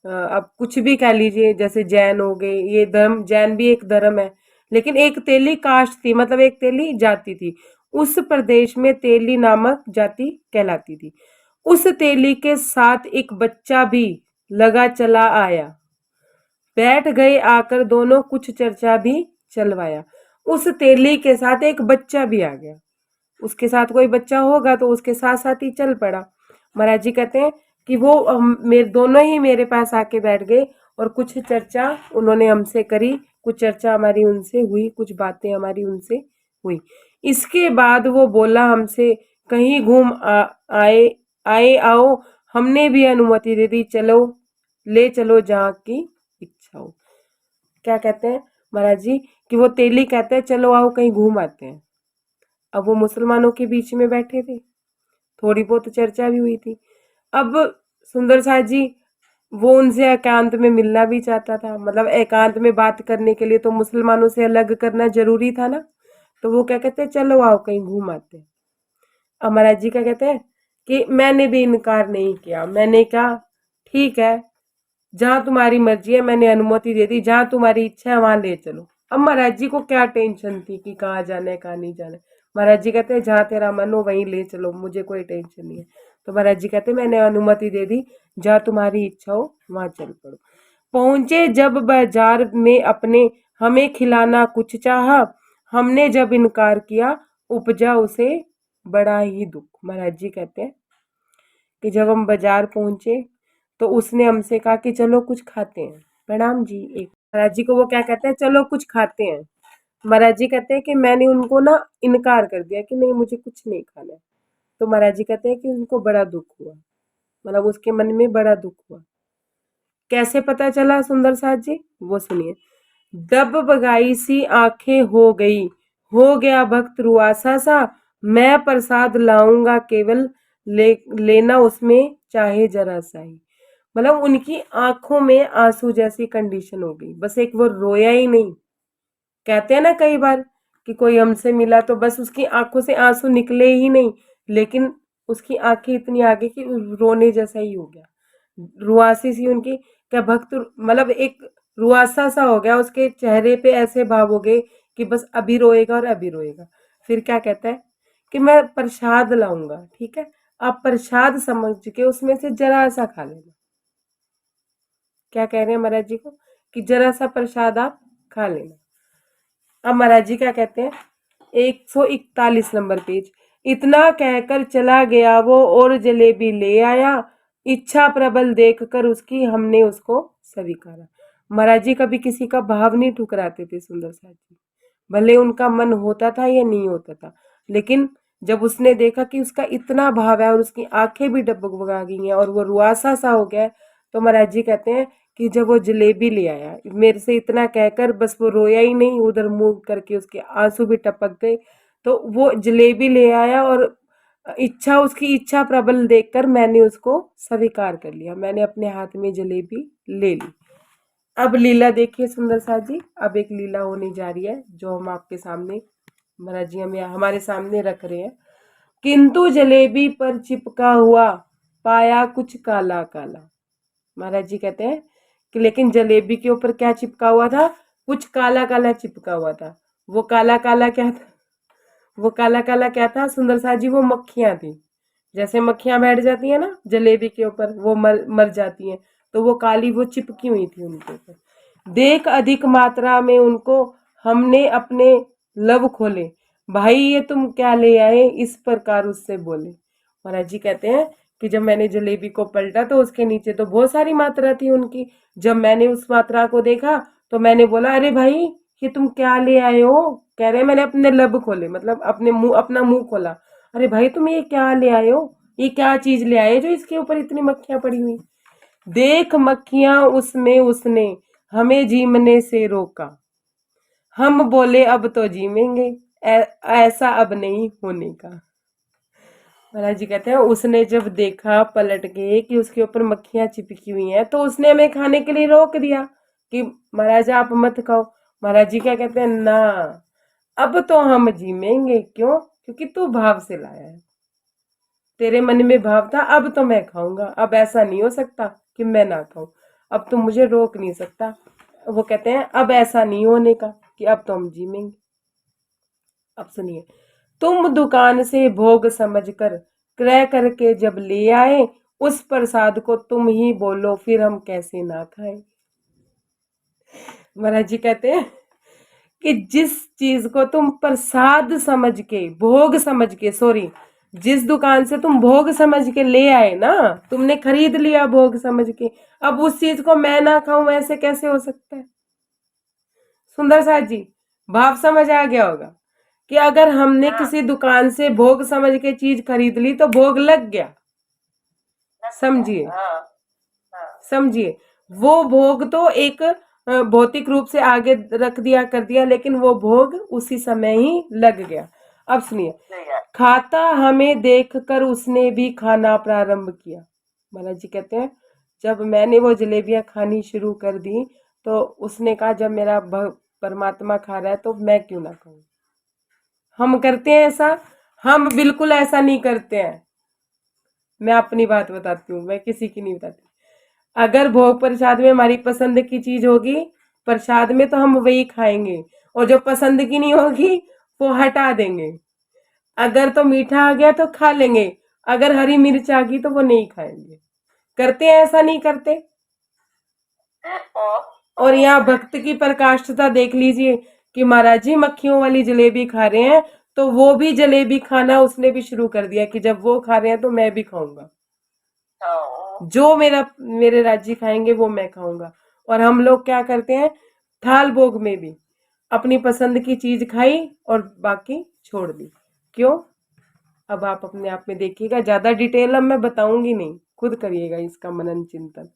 अब कुछ भी कह लीजिए, जैसे जैन हो गए, ये धर्म, जैन भी एक धर्म है, लेकिन एक तेली कास्ट थी, मतलब एक तेली जाति थी। उस प्रदेश में तेली नामक जाति कहलाती थी। उस तेली के साथ एक बच्चा भी लगा चला आया, बैठ गए आकर दोनों, कुछ चर्चा भी चलवाया। उस तेली के साथ एक बच्चा भी आ गया, उसके साथ कोई बच्चा होगा तो उसके साथ साथ ही चल पड़ा। महाराज जी कहते हैं कि वो मेरे दोनों ही मेरे पास आके बैठ गए, और कुछ चर्चा उन्होंने हमसे करी, कुछ चर्चा हमारी उनसे हुई, कुछ बातें हमारी उनसे हुई। इसके बाद वो बोला हमसे, कहीं घूम आए आए आओ, हमने भी अनुमति दे दी, चलो ले चलो जहाँ की इच्छा हो। क्या कहते हैं महाराज जी कि वो तेली कहते हैं चलो आओ कहीं घूम आते हैं। अब वो मुसलमानों के बीच में बैठे थे, थोड़ी बहुत चर्चा भी हुई थी। अब सुंदर साथ जी वो उनसे एकांत में मिलना भी चाहता था, मतलब एकांत में बात करने के लिए तो मुसलमानों से अलग करना जरूरी था ना। तो वो क्या कहते हैं, चलो आओ कहीं घूम आते हैं। अब महाराज जी क्या कहते हैं कि मैंने भी इनकार नहीं किया, मैंने कहा ठीक है, जहां तुम्हारी मर्जी है, मैंने अनुमति दे दी, जहां तुम्हारी इच्छा है वहां ले चलो। अब महाराज जी को क्या टेंशन थी कि कहाँ जाना है कहाँ नहीं जाना है। महाराज जी कहते हैं जहां तेरा मन हो वहीं ले चलो, मुझे कोई टेंशन नहीं है। तो महाराज जी कहते हैं मैंने अनुमति दे दी, जहां तुम्हारी इच्छा हो वहां चल पड़ो। पहुंचे जब बाजार में अपने, हमें खिलाना कुछ चाहा, हमने जब इनकार किया, उपजा उसे बड़ा ही दुख। महाराज जी कहते हैं कि जब हम बाजार पहुंचे तो उसने हमसे कहा कि चलो कुछ खाते हैं। प्रणाम जी। एक महाराज जी को वो क्या कहते हैं, चलो कुछ खाते हैं। महाराज जी कहते हैं कि मैंने उनको ना इनकार कर दिया कि नहीं मुझे कुछ नहीं खाना है। तो महाराज जी कहते हैं कि उनको बड़ा दुख हुआ, मतलब उसके मन में बड़ा दुख हुआ। कैसे पता चला सुंदर साथ जी, वो सुनिए। दब बगाई सी आंखें हो गई, हो गया भक्त रुआसा सा, मैं प्रसाद लाऊंगा केवल, लेना उसमें चाहे जरा सा ही। मतलब उनकी आंखों में आंसू जैसी कंडीशन हो गई, बस एक वो रोया ही नहीं। कहते हैं ना कई बार कि कोई हमसे मिला तो बस उसकी आंखों से आंसू निकले ही नहीं, लेकिन उसकी आंखें इतनी आगे कि रोने जैसा ही हो गया, रुआसी सी उनकी। क्या भक्त, मतलब एक रुआसा सा हो गया उसके चेहरे पे, ऐसे भाव हो गए कि बस अभी रोएगा और अभी रोएगा। फिर क्या कहता है कि मैं प्रसाद लाऊंगा, ठीक है, आप प्रसाद समझ के उसमें से जरा सा खा लेना। क्या कह रहे हैं महाराज जी को कि जरा सा प्रसाद आप खा लेना। अब महाराज जी क्या कहते हैं, 141 नंबर पेज, इतना कहकर चला गया वो और जलेबी ले आया, इच्छा प्रबल देखकर उसकी, हमने उसको स्वीकारा। महाराज जी कभी किसी का भाव नहीं ठुकराते थे सुंदर साथ जी, भले उनका मन होता था या नहीं होता था, लेकिन जब उसने देखा कि उसका इतना भाव है और उसकी आंखें भी डबडबा गई हैं और वो रुआसा सा हो गया है, तो महाराज जी कहते हैं कि जब वो जलेबी ले आया, मेरे से इतना कहकर बस वो रोया ही नहीं, उधर मुंह करके उसके आंसू भी टपक गए। तो वो जलेबी ले आया और इच्छा, उसकी इच्छा प्रबल देखकर मैंने उसको स्वीकार कर लिया, मैंने अपने हाथ में जलेबी ले ली। अब लीला देखिए सुंदर साथ जी, अब एक लीला होने जा रही है जो हम आपके सामने, महाराज जी हमें हमारे सामने रख रहे हैं। किंतु जलेबी पर चिपका हुआ पाया कुछ काला काला। महाराज जी कहते हैं कि लेकिन जलेबी के ऊपर क्या चिपका हुआ था, कुछ काला काला चिपका हुआ था। वो काला काला क्या था, वो काला काला क्या था सुंदर साथ जी? वो मक्खियां थी। जैसे मक्खियां बैठ जाती है ना जलेबी के ऊपर, वो मर मर जाती हैं, तो वो काली वो चिपकी हुई थी उनके ऊपर। देख अधिक मात्रा में उनको हमने अपने लब खोले, भाई ये तुम क्या ले आए, इस प्रकार उससे बोले। महाराज जी कहते हैं कि जब मैंने जलेबी को पलटा तो उसके नीचे तो बहुत सारी मात्रा थी उनकी। जब मैंने उस मात्रा को देखा तो मैंने बोला, अरे भाई ये तुम क्या ले आए हो? कह रहे हैं मैंने अपने लब खोले, मतलब अपना मुंह खोला। अरे भाई तुम ये क्या ले आए हो, ये क्या चीज ले आए जो इसके ऊपर इतनी मक्खियां पड़ी हुई? देख मक्खियां उसमें उसने हमें जीमने से रोका, हम बोले अब तो जीमेंगे, ऐसा अब नहीं होने का। महाराज जी कहते हैं उसने जब देखा पलट के कि उसके ऊपर मक्खियां चिपकी हुई हैं, तो उसने हमें खाने के लिए रोक दिया कि महाराज आप मत खाओ। महाराज जी क्या कहते हैं, ना अब तो हम जीमेंगे। क्यों? क्योंकि तू भाव से लाया है, तेरे मन में भाव था अब तो मैं खाऊंगा, अब ऐसा नहीं हो सकता कि मैं ना खाऊं, अब तो मुझे रोक नहीं सकता। वो कहते हैं अब ऐसा नहीं होने का कि अब तो हम जीमेंगे। अब सुनिए, तुम दुकान से भोग समझकर क्रय करके जब ले आए, उस प्रसाद को तुम ही बोलो फिर हम कैसे ना खाएं। महाराज जी कहते हैं कि जिस चीज को तुम प्रसाद समझ के, भोग समझ के, सॉरी, जिस दुकान से तुम भोग समझ के ले आए ना, तुमने खरीद लिया भोग समझ के, अब उस चीज को मैं ना खाऊं ऐसे कैसे हो सकता है? सुंदर साथ जी, भाव समझ आ गया होगा कि अगर हमने हाँ किसी दुकान से भोग समझ के चीज खरीद ली तो भोग लग गया। लग गया। समझिए, हाँ हाँ समझिए, वो भोग तो एक भौतिक रूप से आगे रख दिया कर दिया, लेकिन वो भोग उसी समय ही लग गया। अब सुनिए, ले गया। खाता हमें देखकर उसने भी खाना प्रारंभ किया। महाराज जी कहते हैं जब मैंने वो जलेबियां खानी शुरू कर दी तो उसने कहा जब मेरा परमात्मा खा रहा है तो मैं क्यों ना खाऊं। हम करते हैं ऐसा? हम बिल्कुल ऐसा नहीं करते हैं। मैं अपनी बात बताती हूँ, मैं किसी की नहीं बताती। अगर भोग प्रसाद में हमारी पसंद की चीज होगी प्रसाद में तो हम वही खाएंगे, और जो पसंद की नहीं होगी वो हटा देंगे। अगर तो मीठा आ गया तो खा लेंगे, अगर हरी मिर्च आ गई तो वो नहीं खाएंगे। करते हैं ऐसा? नहीं करते। ओ, और यहाँ भक्त की प्रकाष्ठता देख लीजिए कि महाराज जी मक्खियों वाली जलेबी खा रहे हैं, तो वो भी जलेबी खाना उसने भी शुरू कर दिया कि जब वो खा रहे हैं तो मैं भी खाऊंगा, ओ, जो मेरे राज्य खाएंगे वो मैं खाऊंगा। और हम लोग क्या करते हैं, थाल भोग में भी अपनी पसंद की चीज खाई और बाकी छोड़ दी। क्यों? अब आप अपने आप में देखिएगा, ज्यादा डिटेल अब मैं बताऊंगी नहीं, खुद करिएगा इसका मनन चिंतन।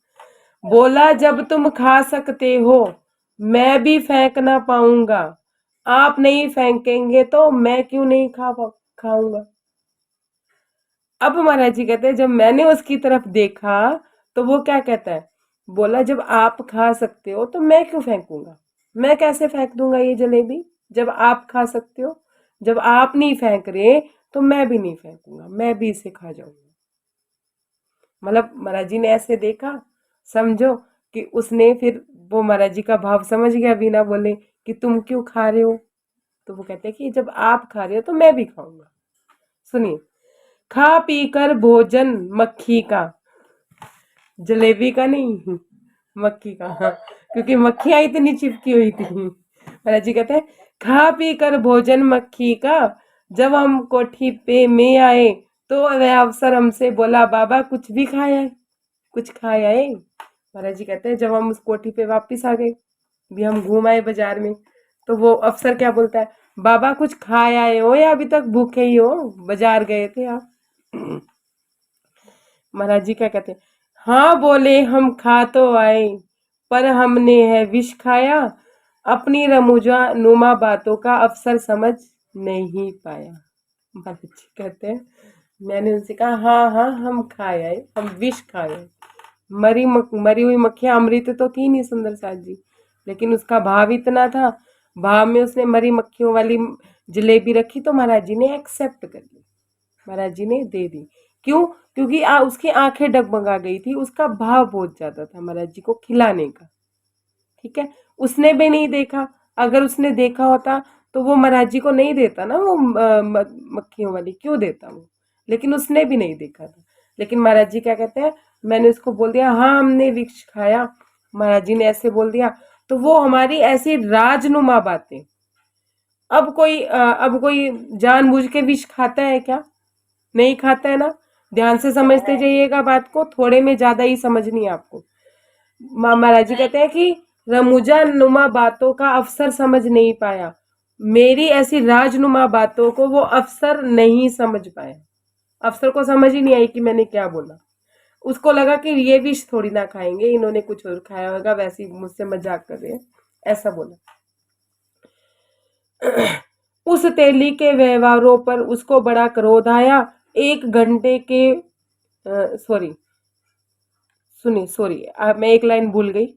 बोला जब तुम खा सकते हो मैं भी फेंक ना पाऊंगा, आप नहीं फेंकेंगे तो मैं क्यों नहीं खाऊंगा। अब महाराज जी कहते हैं जब मैंने उसकी तरफ देखा तो वो क्या कहता है, बोला जब आप खा सकते हो तो मैं क्यों फेंकूंगा, मैं कैसे फेंक दूंगा ये जलेबी जब आप खा सकते हो। जब आप नहीं फेंक रहे तो मैं भी नहीं फेंकूंगा, मैं भी इसे खा जाऊंगा। मतलब महाराज जी ने ऐसे देखा, समझो कि उसने फिर वो महाराज जी का भाव समझ गया बिना बोले कि तुम क्यों खा रहे हो। तो वो कहते हैं कि जब आप खा रहे हो तो मैं भी खाऊंगा। सुनिए, खा पी कर भोजन मक्खी का, जलेबी का नहीं, मक्खी का, हाँ, क्योंकि मक्खियां इतनी चिपकी हुई थी। महाराज जी कहते हैं खा पी कर भोजन मक्खी का, जब हम कोठी पे में आए तो वह अफसर हमसे बोला बाबा कुछ भी खाया है, कुछ खाया है। महाराज जी कहते हैं जब हम उस कोठी पे वापस आ गए, भी हम घूम आए बाजार में, तो वो अफसर क्या बोलता है, बाबा कुछ खाया आए हो या अभी तक भूखे ही हो, बाजार गए थे आप। महाराज जी क्या कहते हैं, हाँ बोले हम खा तो आए पर हमने है विष खाया, अपनी रमुजा नुमा बातों का अफसर समझ नहीं पाया। महाराज जी कहते हैं मैंने उनसे कहा हाँ हाँ हम खाए आए, हम विष खाए। मरी हुई मक्खियां अमृत तो थी नहीं सुंदर साथ जी, लेकिन उसका भाव इतना था, भाव में उसने मरी मक्खियों वाली जलेबी रखी तो महाराज जी ने एक्सेप्ट कर ली, महाराज जी ने दे दी। क्यों? क्योंकि उसकी आंखें डगमगा गई थी, उसका भाव बहुत ज्यादा था महाराज जी को खिलाने का। ठीक है, उसने भी नहीं देखा, अगर उसने देखा होता तो वो महाराज जी को नहीं देता ना वो मक्खियों वाली, क्यों देता वो? लेकिन उसने भी नहीं देखा था। लेकिन महाराज जी क्या कहते हैं, मैंने उसको बोल दिया हाँ हमने विष खाया, महाराज जी ने ऐसे बोल दिया। तो वो हमारी ऐसी राजनुमा बातें। अब कोई जानबूझ के विष खाता है क्या? नहीं खाता है ना। ध्यान से समझते जाइएगा बात को, थोड़े में ज्यादा ही समझनी है आपको। महाराज जी कहते हैं कि रमुजा नुमा बातों का अफसर समझ नहीं पाया, मेरी ऐसी राजनुमा बातों को वो अफसर नहीं समझ पाया। अफसर को समझ ही नहीं आई कि मैंने क्या बोला। उसको लगा कि ये विष थोड़ी ना खाएंगे, इन्होंने कुछ और खाया होगा, वैसे ही मुझसे मजाक कर रहे हैं, ऐसा बोला। उस तेली के व्यवहारों पर उसको बड़ा क्रोध आया। 1 घंटे के सॉरी सॉरी मैं एक लाइन भूल गई।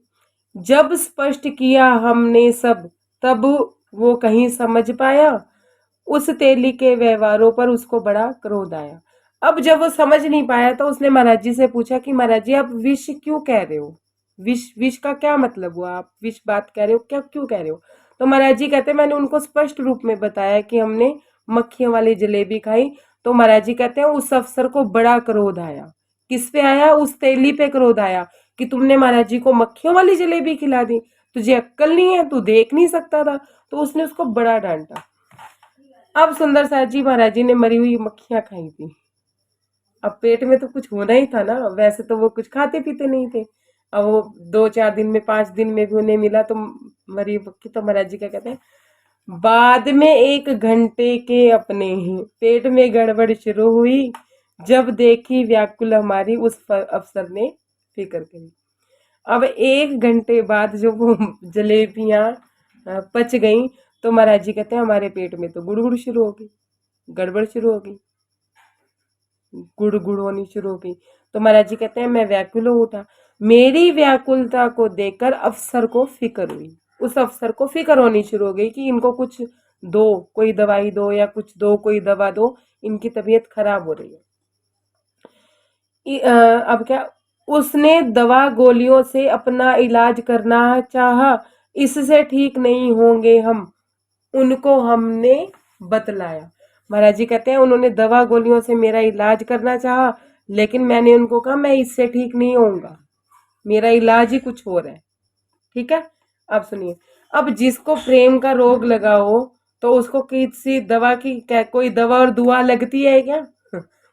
जब स्पष्ट किया हमने सब, तब वो कहीं समझ पाया, उस तेली के व्यवहारों पर उसको बड़ा क्रोध आया। अब जब वो समझ नहीं पाया तो उसने महाराज जी से पूछा कि महाराज जी आप विष क्यों कह रहे हो? विष विष का क्या मतलब हुआ? आप विष बात कह रहे हो, क्या क्यों कह रहे हो? तो महाराज जी कहते हैं मैंने उनको स्पष्ट रूप में बताया कि हमने मक्खियों वाली जलेबी खाई। तो महाराज जी कहते हैं उस अफसर को बड़ा क्रोध आया। किस पे आया? उस तेली पे क्रोध आया कि तुमने महाराज जी को मक्खियों वाली जलेबी खिला दी, तुझे अक्कल नहीं है, तू देख नहीं सकता था। तो उसने उसको बड़ा डांटा। अब सुंदर साथ जी महाराज जी ने मरी हुई मक्खियां खाई थी। अब पेट में तो कुछ होना ही था ना, वैसे तो वो कुछ खाते पीते नहीं थे। अब वो 2-4 दिन में 5 दिन में भी उन्हें मिला तो मरी मक्खी। तो महाराज जी क्या कहते हैं, बाद में 1 घंटे के अपने ही पेट में गड़बड़ शुरू हुई, जब देखी व्याकुल हमारी उस अफसर ने फिक्र करी। अब 1 घंटे बाद जो वो जलेबियां पच गई तो महाराज जी कहते हैं हमारे पेट में तो गुड़गुड़ शुरू हो गई, गड़बड़ शुरू हो गई, गुड़ गुड़ होनी शुरू हो गई। तो महाराज जी कहते हैं मैं व्याकुल हो उठा। मेरी व्याकुलता को देखकर अफसर को फिक्र हुई। उस अफसर को फिक्र होनी शुरू हो गई कि इनको कुछ दो, कोई दवाई दो या कुछ दो, कोई दवा दो, इनकी तबीयत खराब हो रही है। अब क्या, उसने दवा गोलियों से अपना इलाज करना चाहा, इससे ठीक नहीं होंगे हम, उनको हमने बतलाया। महाराज जी कहते हैं उन्होंने दवा गोलियों से मेरा इलाज करना चाहा, लेकिन मैंने उनको कहा मैं इससे ठीक नहीं होऊंगा, मेरा इलाज ही कुछ और है। ठीक है, अब सुनिए। अब जिसको प्रेम का रोग लगा हो तो उसको किसी दवा की क्या कोई दवा और दुआ लगती है क्या?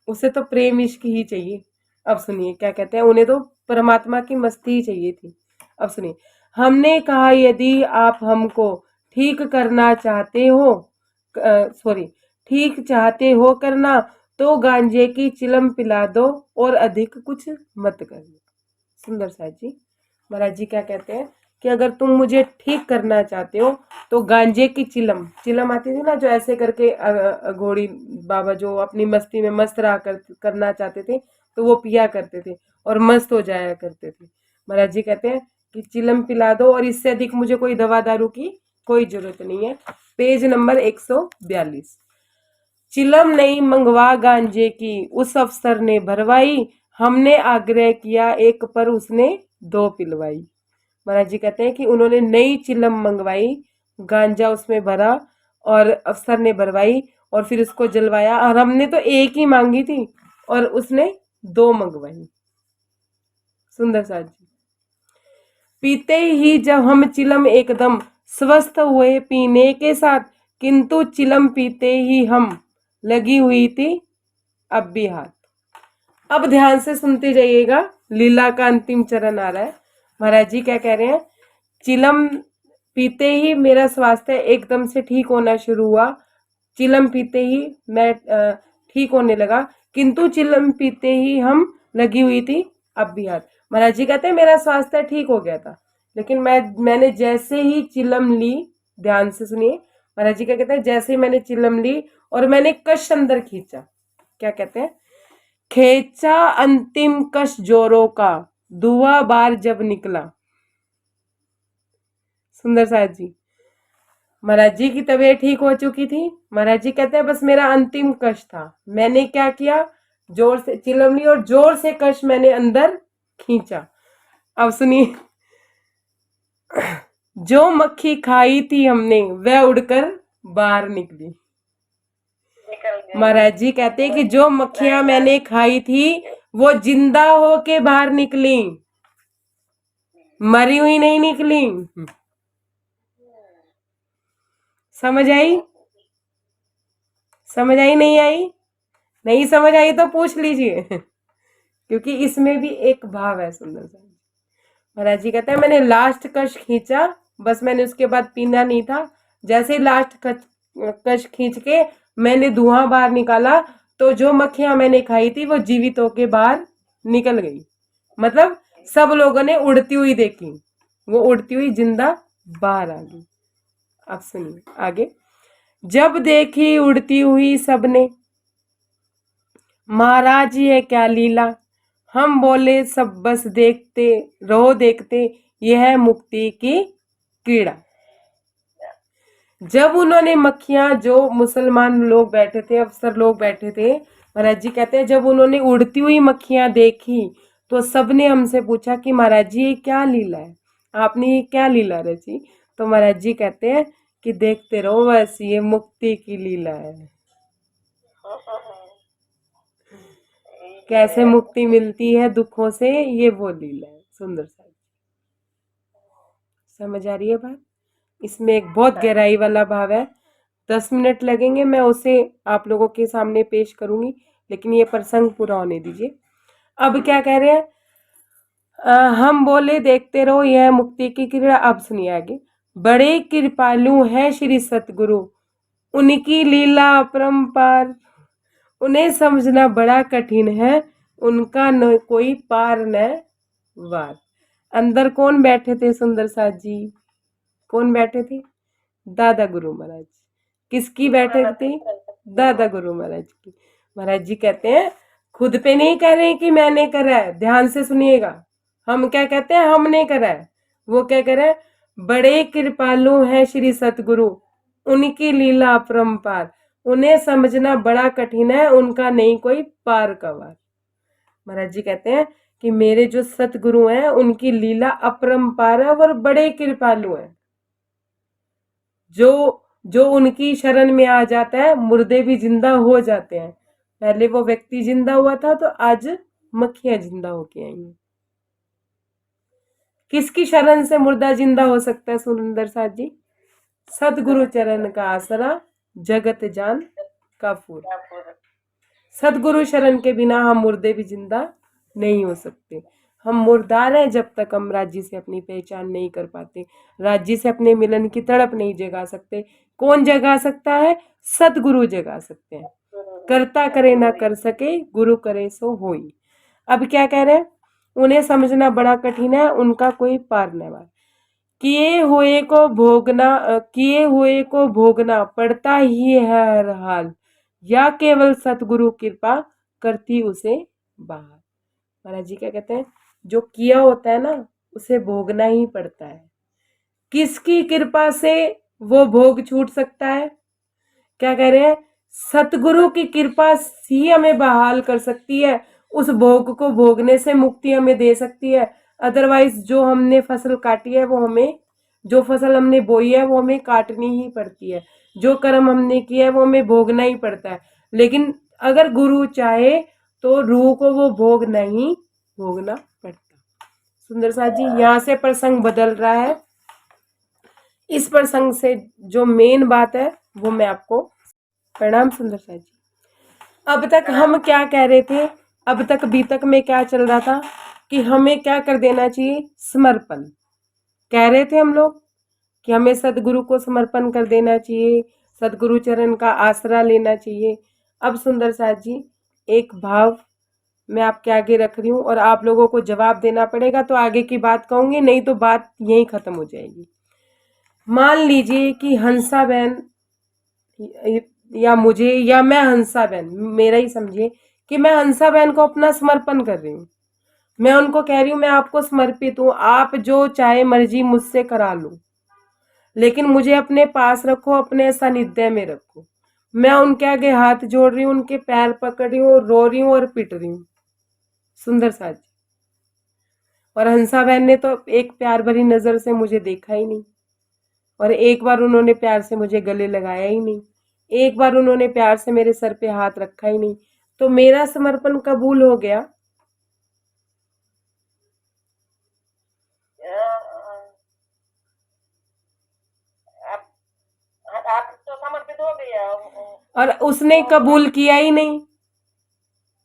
उसे तो प्रेम इश्क ही चाहिए। अब सुनिए क्या कहते हैं, उन्हें तो परमात्मा की मस्ती ही चाहिए थी। अब सुनिए, हमने कहा यदि आप हमको ठीक करना चाहते हो, सॉरी ठीक चाहते हो करना, तो गांजे की चिलम पिला दो और अधिक कुछ मत करिए। सुंदर साथ जी महाराज जी क्या कहते हैं कि अगर तुम मुझे ठीक करना चाहते हो तो गांजे की चिलम, चिलम आती थी ना जो ऐसे करके घोड़ी बाबा जो अपनी मस्ती में मस्त रहा करना चाहते थे तो वो पिया करते थे और मस्त हो जाया करते थे। महाराज जी कहते हैं कि चिलम पिला दो और इससे अधिक मुझे कोई दवा दारू की कोई जरूरत नहीं है। Page number 142। चिलम नहीं मंगवा गांजे की, उस अफसर ने भरवाई, हमने आग्रह किया एक पर उसने 2 पिलवाई। महाराज जी कहते हैं कि उन्होंने नई चिलम मंगवाई, गांजा उसमें भरा और अफसर ने भरवाई और फिर उसको जलवाया, और हमने तो एक ही मांगी थी और उसने 2 मंगवाई। सुंदर साथ जी, पीते ही जब हम चिलम एकदम स्वस्थ हुए पीने के साथ, किंतु चिलम पीते ही हम लगी हुई थी अब भी हाथ। अब ध्यान से सुनते जाइएगा, लीला का अंतिम चरण आ रहा है। महाराज जी क्या कह रहे हैं, चिलम पीते ही मेरा स्वास्थ्य एकदम से ठीक होना शुरू हुआ, चिलम पीते ही मैं ठीक होने लगा, किंतु चिलम पीते ही हम लगी हुई थी अब भी हाथ। महाराज जी कहते हैं मेरा स्वास्थ्य ठीक हो गया था, लेकिन मैंने जैसे ही चिलम ली, ध्यान से सुनिए, महाराज जी क्या कहते हैं, जैसे ही मैंने चिलम ली और मैंने कश अंदर खींचा, क्या कहते हैं, खेचा अंतिम कश जोरों का, धुआं बार जब निकला। सुंदर साथ जी, महाराज जी की तबीयत ठीक हो चुकी थी। महाराज जी कहते हैं बस मेरा अंतिम कश था, मैंने क्या किया, जोर से चिलम ली और जोर से कश मैंने अंदर खींचा। अब सुनिए, जो मक्खी खाई थी हमने वह उड़कर बाहर निकली। निकल गई। महाराज जी कहते हैं कि जो मक्खियां मैंने खाई थी वो जिंदा होके बाहर निकली, मरी हुई नहीं निकली। समझ आई? समझ आई नहीं आई? नहीं समझ आई तो पूछ लीजिए क्योंकि इसमें भी एक भाव है सुंदर सा। महाराज जी कहते हैं मैंने लास्ट कश खींचा, बस मैंने उसके बाद पीना नहीं था। जैसे ही लास्ट कश खींच के मैंने धुआं बाहर निकाला तो जो मक्खियां मैंने खाई थी वो जीवित होके बाहर निकल गई। मतलब सब लोगों ने उड़ती हुई देखी, वो उड़ती हुई जिंदा बाहर आ गई। अब सुनिए आगे। जब देखी उड़ती हुई सबने, महाराज ये क्या लीला, हम बोले सब बस देखते रहो देखते, यह है मुक्ति की क्रीड़ा। जब उन्होंने मक्खियां, जो मुसलमान लोग बैठे थे, अफसर लोग बैठे थे, महाराज जी कहते हैं जब उन्होंने उड़ती हुई मक्खियां देखी तो सबने हमसे पूछा कि महाराज जी ये क्या लीला है, आपने ये क्या लीला रची। तो महाराज जी कहते हैं कि देखते रहो बस ये मुक्ति की लीला है। कैसे मुक्ति मिलती है दुखों से, ये वो लीला है। सुंदर सा समझ आ रही है बात? इसमें एक बहुत गहराई वाला भाव है। 10 मिनट लगेंगे, मैं उसे आप लोगों के सामने पेश करूंगी, लेकिन ये प्रसंग पूरा होने दीजिए। अब क्या कह रहे हैं? हम बोले देखते रहो यह मुक्ति की क्रीड़ा। अब सुनिए आगे। बड़े कृपालु है श्री सतगुरु, उनकी लीला अपरंपार, उन्हें समझना बड़ा कठिन है, उनका न कोई पार न वार। अंदर कौन बैठे थे सुंदर साथ जी? कौन बैठे थे? दादा गुरु महाराज। किसकी बैठक थी? दादा गुरु महाराज की। महाराज जी कहते हैं खुद पे नहीं कह रहे कि मैंने करा है, ध्यान से सुनिएगा। हम क्या कहते हैं? हमने करा है। वो क्या कह रहे हैं? बड़े कृपालु हैं श्री सतगुरु, उनकी लीला अपरंपार, उन्हें समझना बड़ा कठिन है, उनका नहीं कोई पार का वार। महाराज जी कहते हैं कि मेरे जो सतगुरु हैं उनकी लीला अपरंपार है और बड़े कृपालु हैं। जो जो उनकी शरण में आ जाता है मुर्दे भी जिंदा हो जाते हैं। पहले वो व्यक्ति जिंदा हुआ था तो आज मक्खियां जिंदा होके आई हैं। किसकी शरण से मुर्दा जिंदा हो सकता है सुंदर साथ जी? सतगुरु चरण का आसरा, जगत जान काफूर। सतगुरु शरण के बिना हम मुर्दे भी जिंदा नहीं हो सकते। हम मुर्दार हैं जब तक हम राज्य से अपनी पहचान नहीं कर पाते, राज्य से अपने मिलन की तड़प नहीं जगा सकते। कौन जगा सकता है? सतगुरु जगा सकते हैं। करता करे ना कर सके, गुरु करे सो होई। अब क्या कह रहे हैं? उन्हें समझना बड़ा कठिन है, उनका कोई पार न पार। किए हुए को भोगना पड़ता ही है हर हाल, या केवल सतगुरु कृपा करती उसे बाहर। महाराज जी क्या कहते हैं? जो किया होता है ना उसे भोगना ही पड़ता है। किसकी कृपा से वो भोग छूट सकता है? क्या कह रहे हैं? सतगुरु की कृपा ही हमें बहाल कर सकती है, उस भोग को भोगने से मुक्ति हमें दे सकती है। अदरवाइज जो हमने फसल काटी है वो हमें, जो फसल हमने बोई है वो हमें काटनी ही पड़ती है, जो कर्म हमने किया है वो हमें भोगना ही पड़ता है। लेकिन अगर गुरु चाहे तो रूह को वो भोग नहीं भोगना पड़ता। सुंदर साथ जी यहाँ से प्रसंग बदल रहा है। इस प्रसंग से जो मेन बात है वो मैं आपको, प्रणाम सुंदर साथ जी। अब तक हम क्या कह रहे थे? अब तक बीतक में क्या चल रहा था कि हमें क्या कर देना चाहिए? समर्पण। कह रहे थे हम लोग कि हमें सदगुरु को समर्पण कर देना चाहिए, सदगुरु चरण का आसरा लेना चाहिए। अब सुंदर साथ जी एक भाव मैं आपके आगे रख रही हूँ और आप लोगों को जवाब देना पड़ेगा, तो आगे की बात कहूंगी, नहीं तो बात यहीं खत्म हो जाएगी। मान लीजिए कि हंसा बहन या मुझे, या मैं हंसा बहन, मेरा ही समझिए कि मैं हंसा बहन को अपना समर्पण कर रही हूँ। मैं उनको कह रही हूँ मैं आपको समर्पित हूँ, आप जो चाहे मर्जी मुझसे करा लो, लेकिन मुझे अपने पास रखो, अपने सानिध्य में रखो। मैं उनके आगे हाथ जोड़ रही हूँ, उनके पैर पकड़ रही हूँ, रो रही हूँ और पिट रही हूँ। सुंदर साथ जी। और हंसा बहन ने तो एक प्यार भरी नजर से मुझे देखा ही नहीं। और एक बार उन्होंने प्यार से मुझे गले लगाया ही नहीं, एक बार उन्होंने प्यार से मेरे सर पे हाथ रखा ही नहीं, तो मेरा समर्पण कबूल हो गया। आप आप तो समर्पित हो गए। और उसने तो कबूल किया ही नहीं,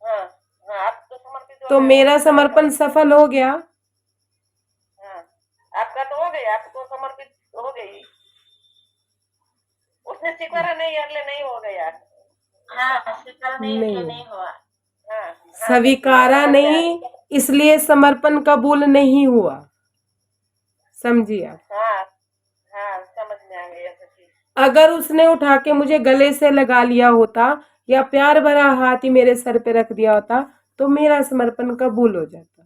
हाँ हाँ, आप तो समर्पित हो तो गए, मेरा उसने समर्पण सफल हो गया। हाँ, आपका तो हो गया, आप तो समर्पित हो गई। उसने स्वीकारा नहीं इसलिए नहीं हो गया। हाँ, स्वीकारा नहीं इसलिए नहीं, नहीं हुआ। हाँ हाँ, सच्ची है, स्वीकारा समझ में आ नहीं, गया। इसलिए समर्पण कबूल नहीं हुआ। समझिए आप, हाँ हाँ, समझ में आ गया सच्ची। अगर उसने उठा के मुझे गले से लगा लिया होता या प्यार भरा हाथ ही मेरे सर पे रख दिया होता, तो मेरा समर्पण कबूल हो जाता।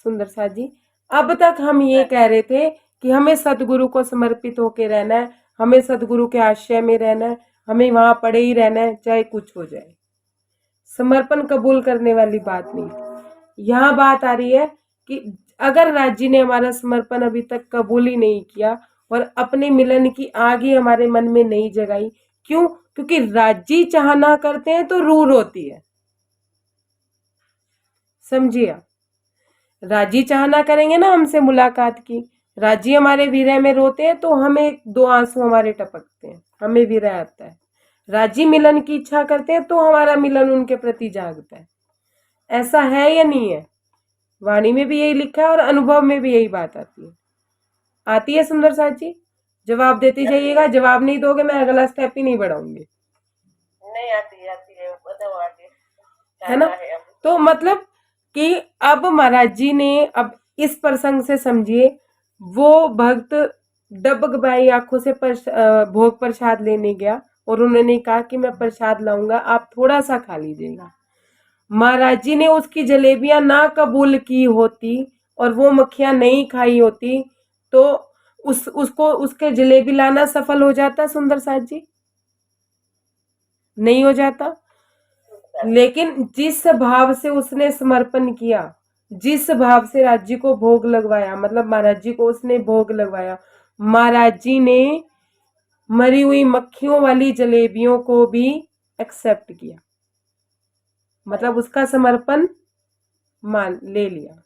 सुंदर सा जी, अब तक हम ये हाँ कह रहे थे कि हमें सदगुरु को समर्पित होके रहना है, हमें सदगुरु के आश्रय में रहना है, हमें वहां पड़े ही रहना है चाहे कुछ हो जाए। समर्पण कबूल करने वाली बात नहीं। यहाँ बात आ रही है कि अगर राज्य ने हमारा समर्पण अभी तक कबूल ही नहीं किया और अपने मिलन की आग ही हमारे मन में नहीं जगाई, क्यों? क्योंकि राज्य चाहना करते हैं तो रूर होती है। समझिए आप, राजी चाहना करेंगे ना हमसे मुलाकात की, राजी हमारे विरह में रोते हैं तो हमें दो आंसू हमारे टपकते हैं, हमें विरह आता है। राजी मिलन की इच्छा करते हैं तो हमारा मिलन उनके प्रति जागता है। ऐसा है या नहीं है? वाणी में भी यही लिखा है और अनुभव में भी यही बात आती है सुंदर साथ जी? जवाब देते जाइएगा, जवाब नहीं दोगे मैं अगला स्टेप ही नहीं बढ़ाऊंगी। नहीं आती है, बताओ आगे है क्या ना? है अब। तो मतलब कि अब महाराज जी ने, अब इस प्रसंग से समझिए, वो भक्त डबडबाई आंखों से भोग प्रसाद लेने गया और उन्होंने कहा कि मैं प्रसाद लाऊंगा, आप थोड़ा सा खा लीजिएगा। महाराज जी ने उसकी जलेबियां ना कबूल की होती और वो मक्खियां नहीं खाई होती, तो उसको उसके जलेबी लाना सफल हो जाता सुंदर साथ जी? नहीं हो जाता। लेकिन जिस भाव से उसने समर्पण किया, जिस भाव से राज्य को भोग लगवाया, मतलब महाराज जी को उसने भोग लगवाया, महाराज जी ने मरी हुई मक्खियों वाली जलेबियों को भी एक्सेप्ट किया, मतलब उसका समर्पण मान ले लिया।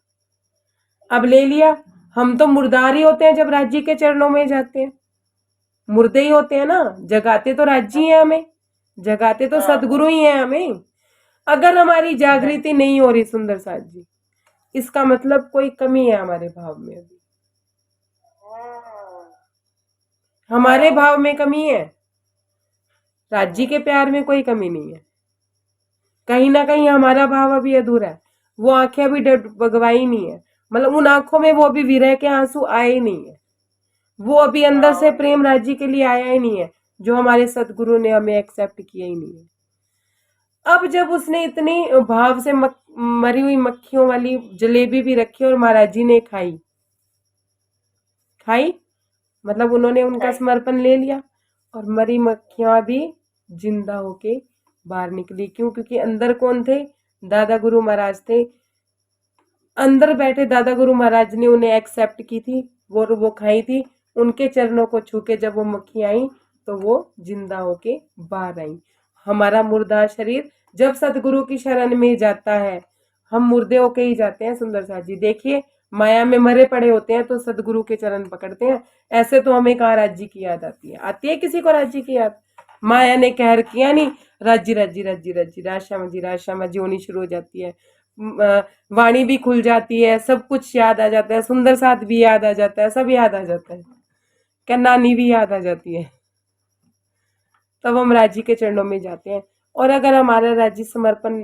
अब ले लिया, हम तो मुर्दार ही होते हैं जब राज्य के चरणों में जाते हैं, मुर्दे ही होते हैं ना, जगाते तो राज्य ही है हमें, जगाते तो सदगुरु ही है हमें। अगर हमारी जागृति नहीं हो रही सुंदर साथ जी, इसका मतलब कोई कमी है हमारे भाव में। अभी हमारे भाव में कमी है, राज्य के प्यार में कोई कमी नहीं है। कहीं ना कहीं हमारा भाव अभी अधूरा है, वो आंखें अभी डगवाई नहीं है, मतलब उन आंखों में वो अभी विरह के आंसू आए ही नहीं है, वो अभी अंदर से प्रेम राज्य के लिए आया ही नहीं है, जो हमारे सदगुरु ने हमें एक्सेप्ट किया ही नहीं है। अब जब उसने इतनी भाव से मरी हुई मक्खियों वाली जलेबी भी रखी और महाराज जी ने खाई, मतलब उन्होंने उनका समर्पण ले लिया और मरी मक्खियां भी जिंदा होके बाहर निकली। क्यों? क्योंकि अंदर कौन थे? दादा गुरु महाराज थे। अंदर बैठे दादा गुरु महाराज ने उन्हें एक्सेप्ट की थी, वो खाई थी। उनके चरणों को छू के जब वो मक्खियां आई तो वो जिंदा होके बाहर आई। हमारा मुर्दा शरीर जब सतगुरु की शरण में जाता है, हम मुर्दे होके ही जाते हैं सुंदर साथ जी। देखिए, माया में मरे पड़े होते हैं तो सदगुरु के चरण पकड़ते हैं। ऐसे तो हमें कहाँ राज्य की याद आती है किसी को राज्य की याद? माया ने कहर किया नहीं, राज्य राज्य राज्य राज्य राशामा जी होनी शुरू हो जाती है। वाणी भी खुल जाती है, सब कुछ याद आ जाता है, सुंदर साथ भी याद आ जाता है, सब याद आ जाता है, क्या नानी भी याद आ जाती है। तब हम राज्य के चरणों में जाते हैं। और अगर हमारा राज्य समर्पण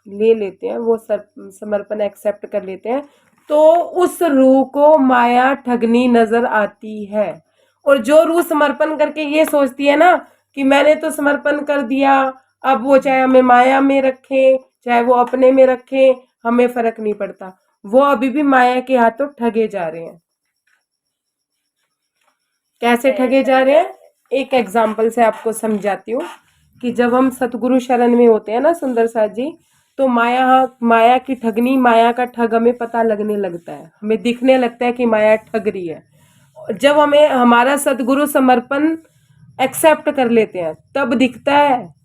ले लेते हैं, वो समर्पण एक्सेप्ट कर लेते हैं, तो उस रूह को माया ठगनी नजर आती है। और जो रूह समर्पण करके ये सोचती है ना कि मैंने तो समर्पण कर दिया, अब वो चाहे हमें माया में रखे चाहे वो अपने में रखे, हमें फर्क नहीं पड़ता, वो अभी भी माया के हाथों ठगे जा रहे हैं। कैसे ठगे जा रहे हैं? एक एग्जाम्पल से आपको समझाती हूँ कि जब हम सतगुरु शरण में होते हैं ना सुंदर साथ जी, तो माया की ठगनी, माया का ठग हमें पता लगने लगता है, हमें दिखने लगता है कि माया ठग रही है। जब हमें हमारा सदगुरु समर्पण एक्सेप्ट कर लेते हैं तब दिखता है।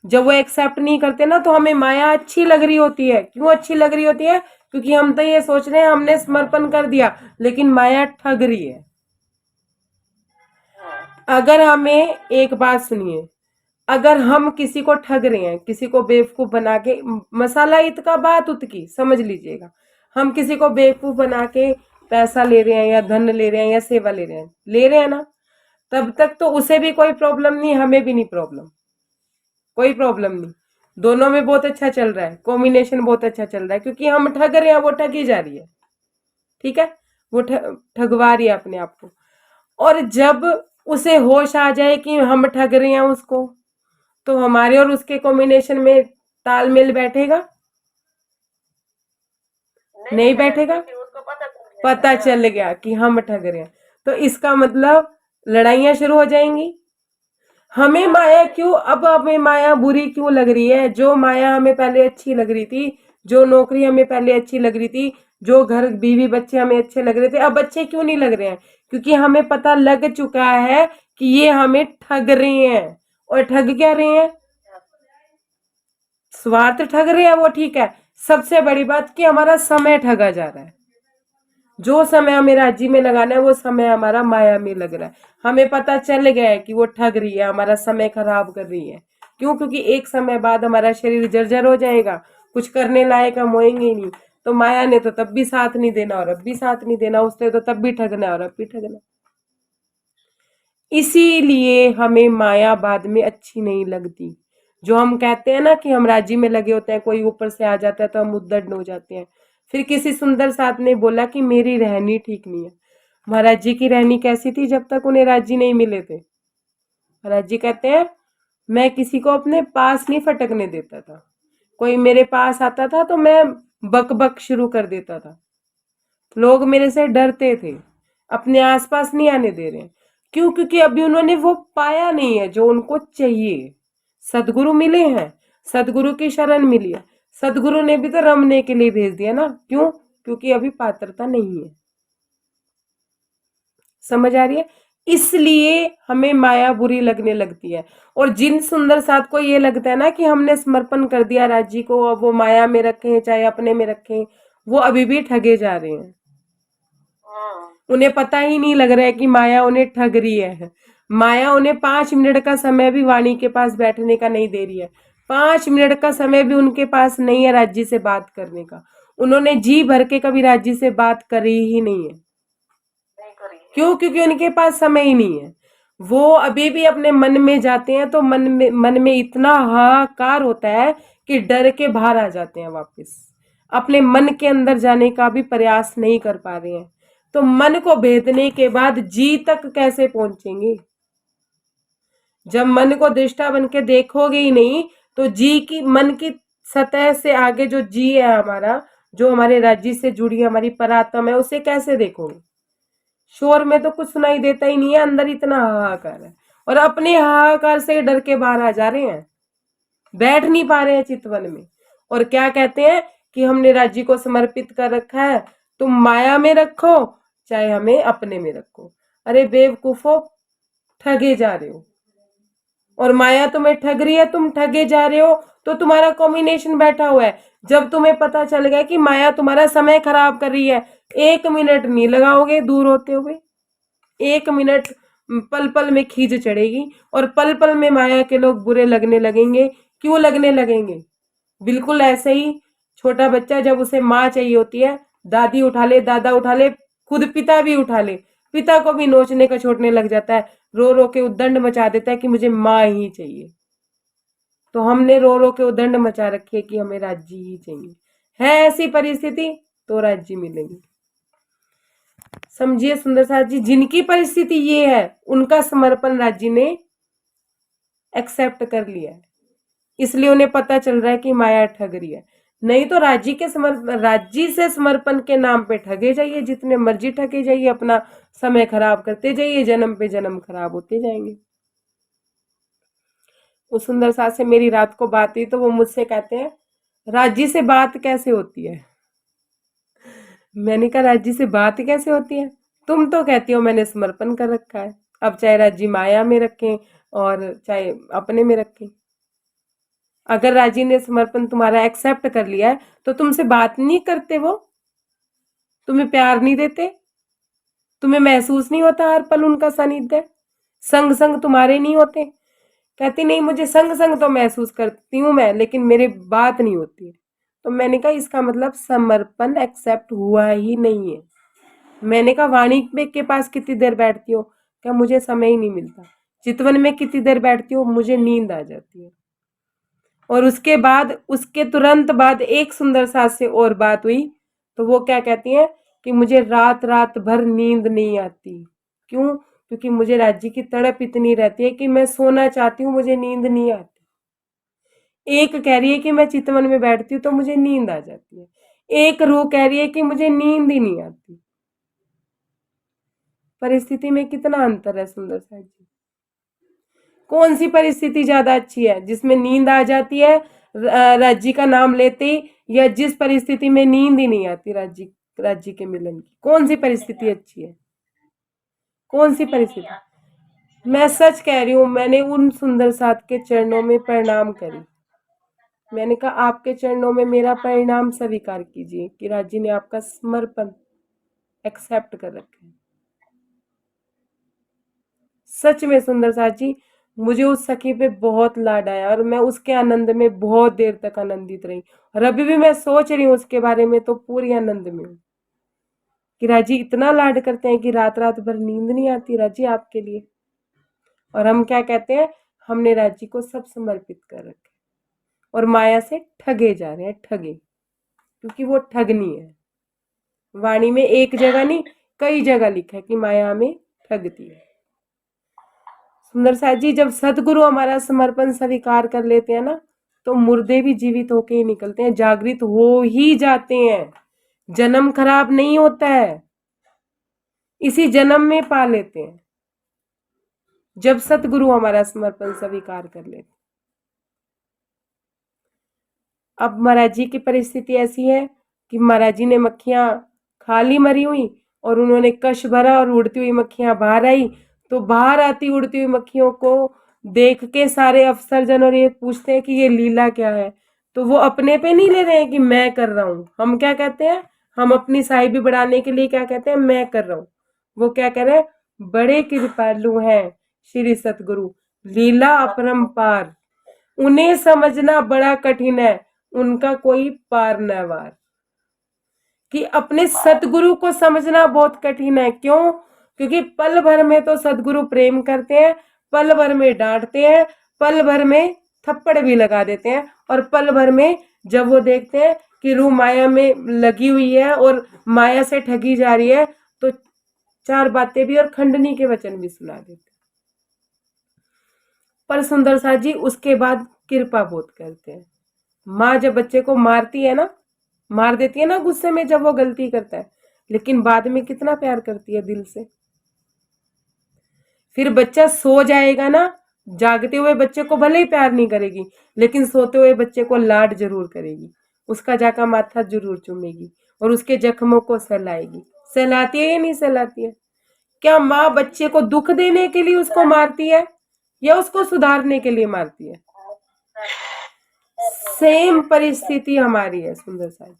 जब वो एक्सेप्ट नहीं करते ना तो हमें माया अच्छी लग रही होती है। क्यों अच्छी लग रही होती है? क्योंकि हम तो ये सोच रहे हैं हमने समर्पण कर दिया, लेकिन माया ठग रही है। अगर हमें एक बात सुनिए, अगर हम किसी को ठग रहे हैं, किसी को बेवकूफ बना के, मसाला ईद का बात उतकी समझ लीजिएगा, हम किसी को बेवकूफ बना के पैसा ले रहे हैं या धन ले रहे हैं या सेवा ले रहे हैं ना, तब तक तो उसे भी कोई प्रॉब्लम नहीं, हमें भी नहीं प्रॉब्लम, कोई प्रॉब्लम नहीं। दोनों में बहुत अच्छा चल रहा है, कॉम्बिनेशन बहुत अच्छा चल रहा है, क्योंकि हम ठग रहे हैं, वो ठगी जा रही है। ठीक है, वो ठगवा रही है अपने आप को। और जब उसे होश आ जाए कि हम ठग रहे हैं उसको, तो हमारे और उसके कॉम्बिनेशन में तालमेल बैठेगा? नहीं बैठेगा। क्योंकि उसको पता पता चल गया कि हम ठग रहे हैं, तो इसका मतलब लड़ाइयां शुरू हो जाएंगी। हमें माया क्यों, अब हमें माया बुरी क्यों लग रही है? जो माया हमें पहले अच्छी लग रही थी, जो नौकरी हमें पहले अच्छी लग रही थी, जो घर बीवी बच्चे हमें अच्छे लग रहे थे, अब अच्छे क्यों नहीं लग रहे हैं? क्योंकि हमें पता लग चुका है कि ये हमें ठग रहे हैं। और ठग क्या रहे हैं? स्वार्थ ठग रहे हैं, वो ठीक है। सबसे बड़ी बात कि हमारा समय ठगा जा रहा है। जो समय हमें राज्य में लगाना है वो समय हमारा माया में लग रहा है। हमें पता चल गया है कि वो ठग रही है, हमारा समय खराब कर रही है। क्यों? क्योंकि एक समय बाद हमारा शरीर जर्जर हो जाएगा, कुछ करने लायक हम होएंगे ही नहीं। तो माया ने तो तब भी साथ नहीं देना और अब भी साथ नहीं देना, उसने तो तब भी ठगना और अब भी ठगना। इसीलिए हमें माया बाद में अच्छी नहीं लगती। जो हम कहते हैं ना कि हम राज्य में लगे होते हैं, कोई ऊपर से आ जाता है तो हम उद्दंड हो जाते हैं। फिर किसी सुंदर साथ ने बोला कि मेरी रहनी ठीक नहीं है। महाराज जी की रहनी कैसी थी जब तक उन्हें राज्य नहीं मिले थे? महाराज जी कहते हैं, मैं किसी को अपने पास नहीं फटकने देता था। कोई मेरे पास आता था तो मैं बक बक शुरू कर देता था। लोग मेरे से डरते थे, अपने आसपास नहीं आने दे रहे हैं। क्यों? क्योंकि अभी उन्होंने वो पाया नहीं है जो उनको चाहिए। सदगुरु मिले हैं, सदगुरु की शरण मिली है, सदगुरु ने भी तो रमने के लिए भेज दिया ना। क्यों? क्योंकि अभी पात्रता नहीं है। समझ आ रही है? इसलिए हमें माया बुरी लगने लगती है। और जिन सुंदर साथ को ये लगता है ना कि हमने समर्पण कर दिया राज्य को, अब वो माया में रखें चाहे अपने में रखें, वो अभी भी ठगे जा रहे हैं। उन्हें पता ही नहीं लग रहा है कि माया उन्हें ठग रही है। माया उन्हें 5 मिनट का समय भी वाणी के पास बैठने का नहीं दे रही है। 5 मिनट का समय भी उनके पास नहीं है राज्य से बात करने का। उन्होंने जी भर के कभी राज्य से बात करी ही नहीं है। क्यों? क्योंकि उनके पास समय ही नहीं है। वो अभी भी अपने मन में जाते हैं तो मन में इतना हाहाकार होता है कि डर के बाहर आ जाते हैं वापस। अपने मन के अंदर जाने का भी प्रयास नहीं कर पा रहे हैं। तो मन को भेदने के बाद जी तक कैसे पहुंचेंगे? जब मन को दृष्टा बन के देखोगे ही नहीं तो जी की, मन की सतह से आगे जो जी है हमारा, जो हमारे राज्य से जुड़ी हमारी परात्मा है, उसे कैसे देखोगे? शोर में तो कुछ सुनाई देता ही नहीं है, अंदर इतना हाहाकार है। और अपने हाहाकार से डर के बाहर आ जा रहे हैं, बैठ नहीं पा रहे हैं चितवन में। और क्या कहते हैं कि हमने राज्य को समर्पित कर रखा है, तुम माया में रखो चाहे हमें अपने में रखो। अरे बेवकूफो, ठगे जा रहे हो। और माया तुम्हें ठग रही है, तुम ठगे जा रहे हो, तो तुम्हारा कॉम्बिनेशन बैठा हुआ है। जब तुम्हें पता चल गया कि माया तुम्हारा समय खराब कर रही है, 1 मिनट नहीं लगाओगे दूर होते हुए। 1 मिनट पल पल में खींच चढ़ेगी और पल पल में माया के लोग बुरे लगने लगेंगे। क्यों लगने लगेंगे? बिल्कुल ऐसे ही छोटा बच्चा जब उसे माँ चाहिए होती है, दादी उठा ले, दादा उठा ले, खुद पिता भी उठा ले, पिता को भी नोचने का छोड़ने लग जाता है, रो रो के उद्दंड मचा देता है कि मुझे माँ ही चाहिए। तो हमने रो रो के उद्दंड मचा रखी है कि हमें राज्य ही चाहिए। है ऐसी परिस्थिति तो राज्य मिलेगी। समझिए सुंदर साथ जी, जिनकी परिस्थिति ये है उनका समर्पण राज्य ने एक्सेप्ट कर लिया है, इसलिए उन्हें पता चल रहा है कि माया ठग रही है। नहीं तो राज्य से समर्पण के नाम पे ठगे जाइए, जितने मर्जी ठगे जाइए, अपना समय खराब करते जाइए, जन्म पे जन्म खराब होते जाएंगे। उस सुंदर साथ से मेरी रात को बात हुई तो वो मुझसे कहते हैं, राज्य से बात कैसे होती है? मैंने कहा राज्य से बात कैसे होती है? तुम तो कहती हो मैंने समर्पण कर रखा है, अब चाहे राजी माया में रखें और चाहे अपने में रखें। अगर राजी ने समर्पण तुम्हारा एक्सेप्ट कर लिया है तो तुमसे बात नहीं करते, वो तुम्हें प्यार नहीं देते, तुम्हें महसूस नहीं होता हर पल उनका सानिध्य, संग संग तुम्हारे नहीं होते। कहती नहीं, मुझे संग संग तो महसूस करती हूँ मैं, लेकिन मेरे बात नहीं होती है। तो मैंने कहा इसका मतलब समर्पण एक्सेप्ट हुआ ही नहीं है। मैंने कहा वाणी के पास कितनी देर बैठती हो? क्या मुझे समय ही नहीं मिलता। चितवन में कितनी देर बैठती हो? मुझे नींद आ जाती है। और उसके बाद, उसके तुरंत बाद एक सुंदर सास से और बात हुई तो वो क्या कहती हैं कि मुझे रात रात भर नींद नहीं आती। क्यों? क्योंकि मुझे राज्य की तड़प इतनी रहती है कि मैं सोना चाहती हूँ, मुझे नींद नहीं आती। एक कह रही है कि मैं चितवन में बैठती हूँ तो मुझे नींद आ जाती है, एक रूह कह रही है कि मुझे नींद ही नहीं आती। परिस्थिति में कितना अंतर है सुंदर साहब जी। कौन सी परिस्थिति ज्यादा अच्छी है, जिसमें नींद आ जाती है राज्य का नाम लेते ही, या जिस परिस्थिति में नींद ही नहीं आती राज्य के मिलन की? कौन सी परिस्थिति अच्छी है? कौन सी परिस्थिति? मैं सच कह रही हूँ, मैंने उन सुंदर साथ के चरणों में प्रणाम करी। मैंने कहा आपके चरणों में मेरा परिणाम स्वीकार कीजिए कि राज्य ने आपका समर्पण एक्सेप्ट कर रखा है। सच में सुंदर साथ जी, मुझे उस सखी पे बहुत लाड आया और मैं उसके आनंद में बहुत देर तक आनंदित रही। और अभी भी मैं सोच रही हूँ उसके बारे में तो पूरी आनंद में हूँ कि राजी इतना लाड करते हैं कि रात रात भर नींद नहीं आती राजी आपके लिए। और हम क्या कहते हैं, हमने राजी को सब समर्पित कर रखे और माया से ठगे जा रहे हैं, ठगे, क्योंकि वो ठगनी है। वाणी में एक जगह नहीं कई जगह लिखा है कि माया हमें ठगती है। सुंदर साथ जी, जब सदगुरु हमारा समर्पण स्वीकार कर लेते हैं ना, तो मुर्दे भी जीवित होके ही निकलते हैं, जागृत हो ही जाते हैं। जन्म खराब नहीं होता है, इसी जन्म में पा लेते हैं जब सतगुरु हमारा समर्पण स्वीकार कर लेते। अब महाराज जी की परिस्थिति ऐसी है कि महाराज जी ने मक्खियां खा ली मरी हुई और उन्होंने कश भरा और उड़ती हुई मक्खियां बाहर आई। तो बाहर आती उड़ती हुई मक्खियों को देख के सारे अफसरजन और ये पूछते हैं कि ये लीला क्या है। तो वो अपने पे नहीं ले रहे हैं कि मैं कर रहा हूं। हम क्या कहते हैं, हम अपनी साहिबी बढ़ाने के लिए क्या कहते हैं, मैं कर रहा हूं। वो क्या कह रहे हैं, बड़े कृपालु हैं श्री सतगुरु, लीला अपरंपार, उन्हें समझना बड़ा कठिन है, उनका कोई पार न वार। कि अपने सतगुरु को समझना बहुत कठिन है। क्यों? क्योंकि पल भर में तो सतगुरु प्रेम करते हैं, पल भर में डांटते हैं, पल भर में थप्पड़ भी लगा देते हैं, और पल भर में जब वो देखते हैं कि रूह माया में लगी हुई है और माया से ठगी जा रही है तो चार बातें भी और खंडनी के वचन भी सुना देते हैं। पर सुंदर साथ जी उसके बाद कृपा बहुत करते हैं। माँ जब बच्चे को मारती है ना, मार देती है ना गुस्से में जब वो गलती करता है, लेकिन बाद में कितना प्यार करती है दिल से। फिर बच्चा सो जाएगा ना, जागते हुए बच्चे को भले ही प्यार नहीं करेगी, लेकिन सोते हुए बच्चे को लाड जरूर करेगी, उसका जाका माथा जरूर चूमेगी और उसके जख्मों को सहलाएगी। सहलाती है या नहीं सहलाती है? क्या माँ बच्चे को दुख देने के लिए उसको मारती है या उसको सुधारने के लिए मारती है? सेम परिस्थिति हमारी है सुंदर साहब।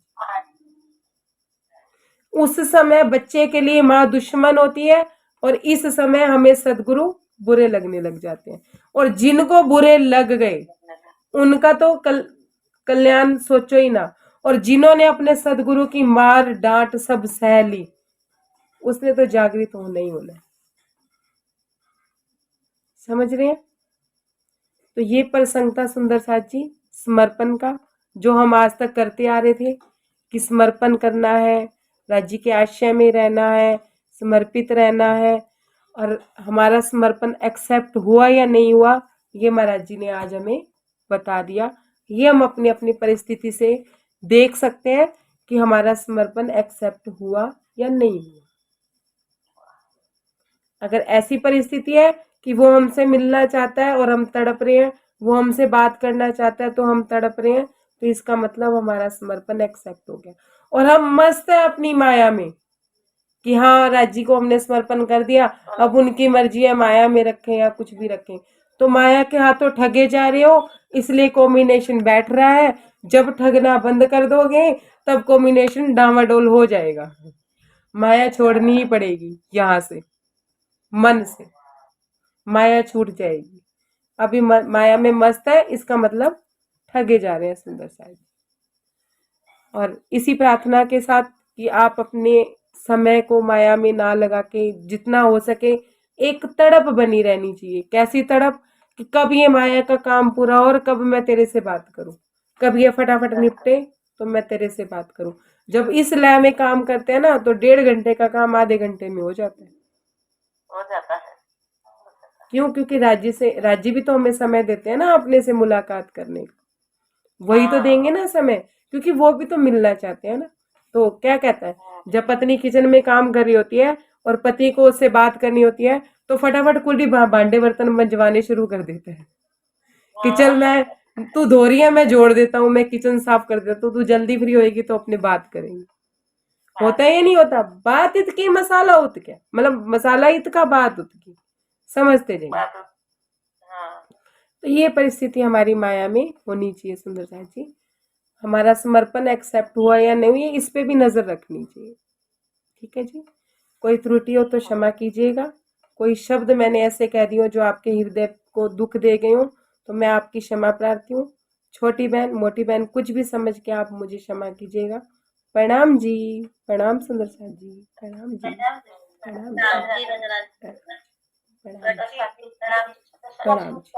उस समय बच्चे के लिए माँ दुश्मन होती है और इस समय हमें सदगुरु बुरे लगने लग जाते हैं। और जिनको बुरे लग गए उनका तो कल्याण सोचो ही ना। और जिन्होंने अपने सदगुरु की मार डांट सब सह ली, उसने तो जागृत होना ही होना है। समझ रहे हैं? तो ये प्रसंग था सुंदर साथ जी समर्पण का, जो हम आज तक करते आ रहे थे कि समर्पण करना है, राज्य के आश्रय में रहना है, समर्पित रहना है। और हमारा समर्पण एक्सेप्ट हुआ या नहीं हुआ, ये महाराज जी ने आज हमें बता दिया। ये हम अपनी अपनी परिस्थिति से देख सकते हैं कि हमारा समर्पण एक्सेप्ट हुआ या नहीं हुआ। अगर ऐसी परिस्थिति है कि वो हमसे मिलना चाहता है और हम तड़प रहे हैं, वो हमसे बात करना चाहता है तो हम तड़प रहे हैं, तो इसका मतलब हमारा समर्पण एक्सेप्ट हो गया। और हम मस्त है अपनी माया में कि हाँ राज्य को हमने समर्पण कर दिया, अब उनकी मर्जी है, माया में रखें या कुछ भी रखें। तो माया के हाथों ठगे जा रहे हो, इसलिए कॉम्बिनेशन बैठ रहा है। जब ठगना बंद कर दोगे तब कॉम्बिनेशन डामाडोल हो जाएगा। माया छोड़नी ही पड़ेगी यहाँ से, मन से माया छूट जाएगी। अभी माया में मस्त है, इसका मतलब ठगे जा रहे हैं सुंदर साहिब। और इसी प्रार्थना के साथ कि आप अपने समय को माया में ना लगा के जितना हो सके एक तड़प बनी रहनी चाहिए। कैसी तड़प कि कब ये माया का काम पूरा हो और कब मैं तेरे से बात करूं, कब ये फटाफट निपटे तो मैं तेरे से बात करूं। जब इस लय में काम करते हैं ना तो 1.5 घंटे का काम आधे घंटे में हो जाता है। हो जाता है। क्यों? क्योंकि राज्य भी तो हमें समय देते हैं ना अपने से मुलाकात करने का। वही तो देंगे ना समय, क्योंकि वो भी तो मिलना चाहते हैं ना। तो क्या कहता है, जब पत्नी किचन में काम कर रही होती है और पति को उससे बात करनी होती है तो फटाफट कुल ही भांडे बर्तन मंजवाने शुरू कर देते हैं कि चल मैं, तू धो रही है मैं जोड़ देता हूँ, मैं किचन साफ कर देता हूँ, तू जल्दी फ्री होएगी तो अपने बात करेंगे। होता है या नहीं होता? बात इत की मसाला उत क्या, मतलब मसाला इत का बात उत की, समझते जाइए। हाँ। तो ये परिस्थिति हमारी माया में होनी चाहिए सुंदर साहब जी। हमारा समर्पण एक्सेप्ट हुआ या नहीं हुई इस पे भी नजर रखनी चाहिए। ठीक है जी। कोई त्रुटि हो तो क्षमा कीजिएगा। कोई शब्द मैंने ऐसे कह दिए हो जो आपके हृदय को दुख दे गए हो तो मैं आपकी क्षमा प्रार्थी हूँ। छोटी बहन मोटी बहन कुछ भी समझ के आप मुझे क्षमा कीजिएगा। प्रणाम जी। प्रणाम सुंदर साहब जी। प्रणाम जी। प्रणाम जी। प्रणाम जी। प्रणाम जी। प्रणाम जी।